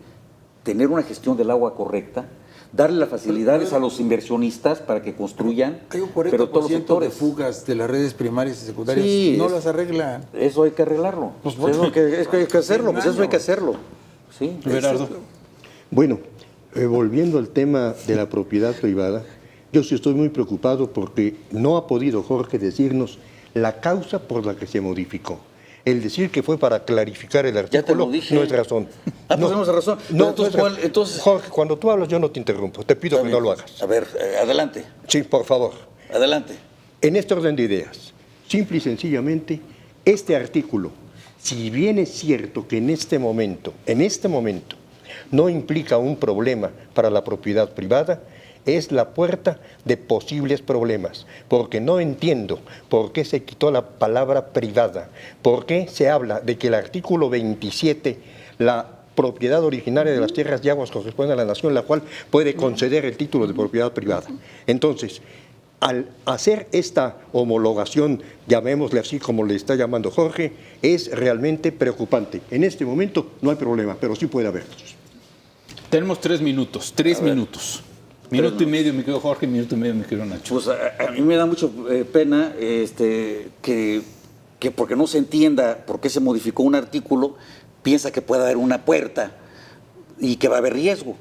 Speaker 3: tener una gestión del agua correcta, darle las facilidades a los inversionistas para que construyan.
Speaker 4: Hay un
Speaker 3: pero todos los
Speaker 4: 40% de
Speaker 3: sectores.
Speaker 4: fugas de las redes primarias y secundarias.
Speaker 3: Sí,
Speaker 4: No las arreglan.
Speaker 3: Eso hay que arreglarlo.
Speaker 4: Pues,
Speaker 3: Eso hay que hacerlo,
Speaker 4: en
Speaker 3: pues eso hay que
Speaker 4: años.
Speaker 3: hacerlo. Sí.
Speaker 1: Gerardo.
Speaker 2: Bueno, volviendo al tema de la propiedad privada, yo sí estoy muy preocupado porque no ha podido Jorge decirnos la causa por la que se modificó. El decir que fue para clarificar el
Speaker 3: Ya te
Speaker 2: artículo
Speaker 3: lo dije.
Speaker 2: no es razón.
Speaker 3: Pues tenemos razón. Pero entonces,
Speaker 2: no es razón.
Speaker 3: entonces-
Speaker 2: Jorge, cuando tú hablas yo no te interrumpo, te pido que no lo hagas.
Speaker 3: A ver, adelante,
Speaker 2: Sí, por favor.
Speaker 3: adelante.
Speaker 2: En este orden de ideas, simple y sencillamente, este artículo, si bien es cierto que en este momento, no implica un problema para la propiedad privada, es la puerta de posibles problemas, porque no entiendo por qué se quitó la palabra privada, por qué se habla de que el artículo 27, la propiedad originaria de las tierras y aguas corresponde a la nación, la cual puede conceder el título de propiedad privada. Entonces, al hacer esta homologación, llamémosle así como le está llamando Jorge, es realmente preocupante. En este momento no hay problema, pero sí puede haberlos.
Speaker 1: Tenemos 3 minutos, 3 minutos. Minuto y medio, mi querido Jorge, minuto y medio, mi querido Nacho.
Speaker 3: Pues a mí me da mucho pena que porque no se entienda por qué se modificó un artículo, piensa que puede haber una puerta y que va a haber riesgo.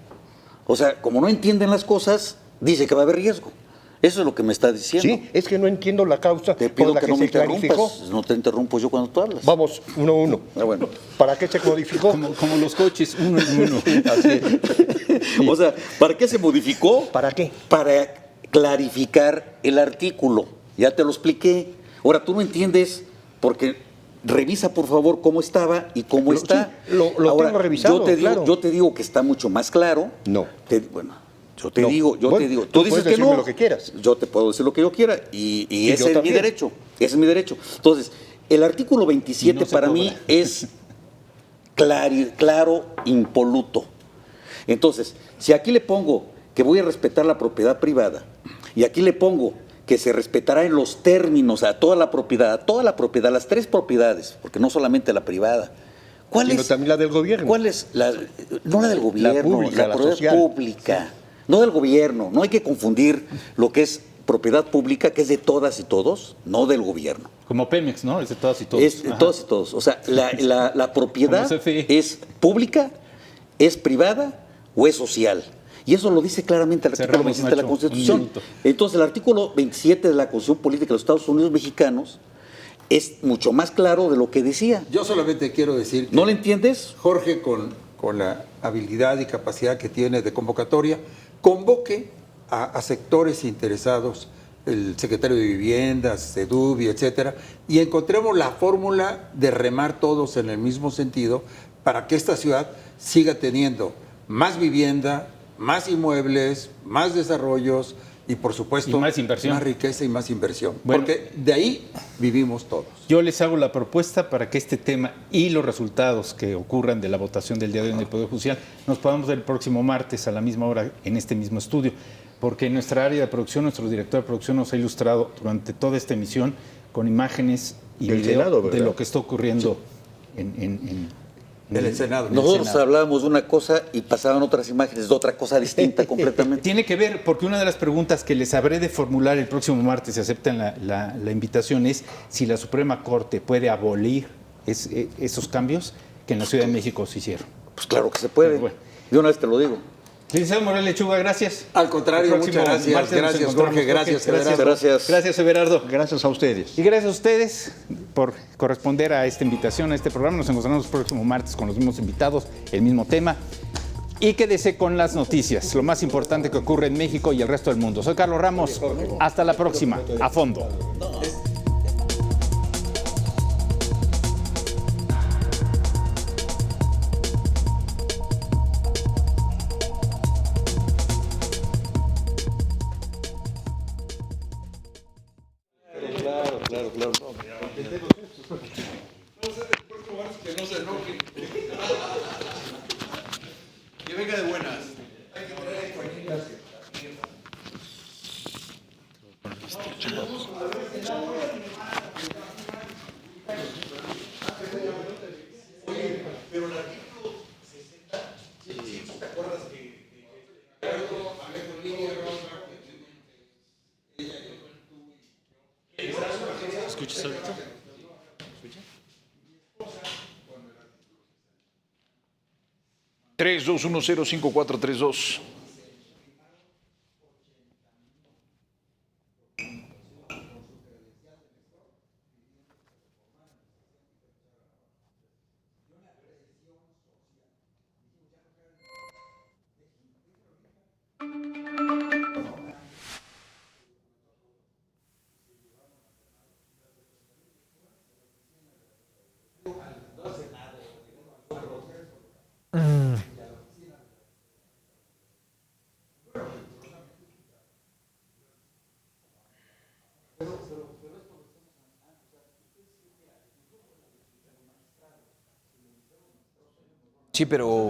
Speaker 3: O sea, como no entienden las cosas, dice que va a haber riesgo. Eso es lo que me está diciendo.
Speaker 2: Sí, es que no entiendo la causa
Speaker 3: Te
Speaker 2: por
Speaker 3: pido
Speaker 2: la
Speaker 3: que
Speaker 2: que
Speaker 3: no me
Speaker 2: se clarificó.
Speaker 3: interrumpas. No te interrumpo yo cuando tú hablas.
Speaker 2: Vamos, uno a uno.
Speaker 3: Ah, bueno.
Speaker 2: ¿Para qué se modificó?
Speaker 1: Como los coches, uno en uno.
Speaker 2: Así es.
Speaker 3: O sea, ¿para qué se modificó?
Speaker 2: ¿Para qué?
Speaker 3: Para clarificar el artículo. Ya te lo expliqué. Ahora, tú no entiendes porque revisa, por favor, cómo estaba y cómo está.
Speaker 2: Sí, lo
Speaker 3: Ahora,
Speaker 2: tengo revisado, claro.
Speaker 3: Yo te digo que está mucho más claro.
Speaker 2: No.
Speaker 3: Yo te
Speaker 2: No.
Speaker 3: digo,
Speaker 2: Bueno,
Speaker 3: tú
Speaker 2: tú
Speaker 3: dices
Speaker 2: puedes
Speaker 3: que
Speaker 2: decirme
Speaker 3: no.
Speaker 2: lo que quieras.
Speaker 3: Yo te puedo decir lo que yo quiera y
Speaker 2: yo
Speaker 3: ese es mi
Speaker 2: también.
Speaker 3: derecho. Ese es mi derecho. Entonces, el artículo 27
Speaker 1: Y no se
Speaker 3: para
Speaker 1: cobra.
Speaker 3: mí es claro, impoluto. Entonces, si aquí le pongo que voy a respetar la propiedad privada y aquí le pongo que se respetará en los términos a toda la propiedad, las 3 propiedades, porque no solamente la privada. ¿Cuál
Speaker 2: Sino
Speaker 3: es?
Speaker 2: también la del gobierno.
Speaker 3: ¿Cuál es? No la del gobierno,
Speaker 2: pública, la
Speaker 3: propiedad
Speaker 2: social.
Speaker 3: pública, no del gobierno. No hay que confundir lo que es propiedad pública, que es de todas y todos, no del gobierno.
Speaker 1: Como Pemex, ¿no? Es de todas y todos.
Speaker 3: Es de
Speaker 1: Ajá.
Speaker 3: todos y todos. O sea, la propiedad
Speaker 1: Como CFE.
Speaker 3: es pública, es privada o es social. Y eso lo dice claramente el artículo
Speaker 1: Cerramos,
Speaker 3: 27 de la
Speaker 1: Nacho,
Speaker 3: Constitución.
Speaker 1: un minuto.
Speaker 3: Entonces, el artículo 27 de la Constitución Política de los Estados Unidos Mexicanos es mucho más claro de lo que decía.
Speaker 4: Yo solamente quiero decir que
Speaker 3: ¿No le entiendes?
Speaker 4: Jorge, con la habilidad y capacidad que tiene de convocatoria, convoque a sectores interesados, el secretario de Vivienda, Sedubi, etcétera, y encontremos la fórmula de remar todos en el mismo sentido para que esta ciudad siga teniendo más vivienda, más inmuebles, más desarrollos y, por supuesto,
Speaker 1: Y más inversión.
Speaker 4: más riqueza y más inversión.
Speaker 1: Bueno.
Speaker 4: Porque de ahí vivimos todos.
Speaker 1: Yo les hago la propuesta para que este tema y los resultados que ocurran de la votación del día de hoy en el Poder Judicial nos podamos ver el próximo martes a la misma hora en este mismo estudio, porque en nuestra área de producción, nuestro director de producción nos ha ilustrado durante toda esta emisión con imágenes y
Speaker 2: Del
Speaker 1: video
Speaker 2: Senado,
Speaker 1: de
Speaker 2: ¿verdad?
Speaker 1: lo que está ocurriendo en
Speaker 4: El Senado.
Speaker 3: Nosotros
Speaker 1: Senado.
Speaker 3: hablábamos de una cosa y pasaban otras imágenes de otra cosa distinta completamente.
Speaker 1: Tiene que ver, porque una de las preguntas que les habré de formular el próximo martes, si aceptan la invitación, es si la Suprema Corte puede abolir esos cambios que en la Ciudad de México se hicieron.
Speaker 3: Pues claro que se puede.
Speaker 1: Bueno.
Speaker 3: De una vez te lo digo.
Speaker 1: Licenciado Morel Lechuga, gracias.
Speaker 4: Al contrario,
Speaker 1: El próximo
Speaker 4: muchas gracias.
Speaker 1: martes nos
Speaker 4: Gracias,
Speaker 1: encontramos.
Speaker 4: Jorge. Gracias, Everardo.
Speaker 3: Gracias.
Speaker 1: Gracias, Everardo.
Speaker 2: Gracias a ustedes.
Speaker 1: Y gracias a ustedes por corresponder a esta invitación, a este programa. Nos encontramos el próximo martes con los mismos invitados, el mismo tema. Y quédese con las noticias, lo más importante que ocurre en México y el resto del mundo. Soy Carlos Ramos. Hasta la próxima. A fondo.
Speaker 5: Que venga de buenas. ¿Escuchas ahorita? ¿Escucha?
Speaker 6: 3-2-1-0-5-4-3-2. Sí, pero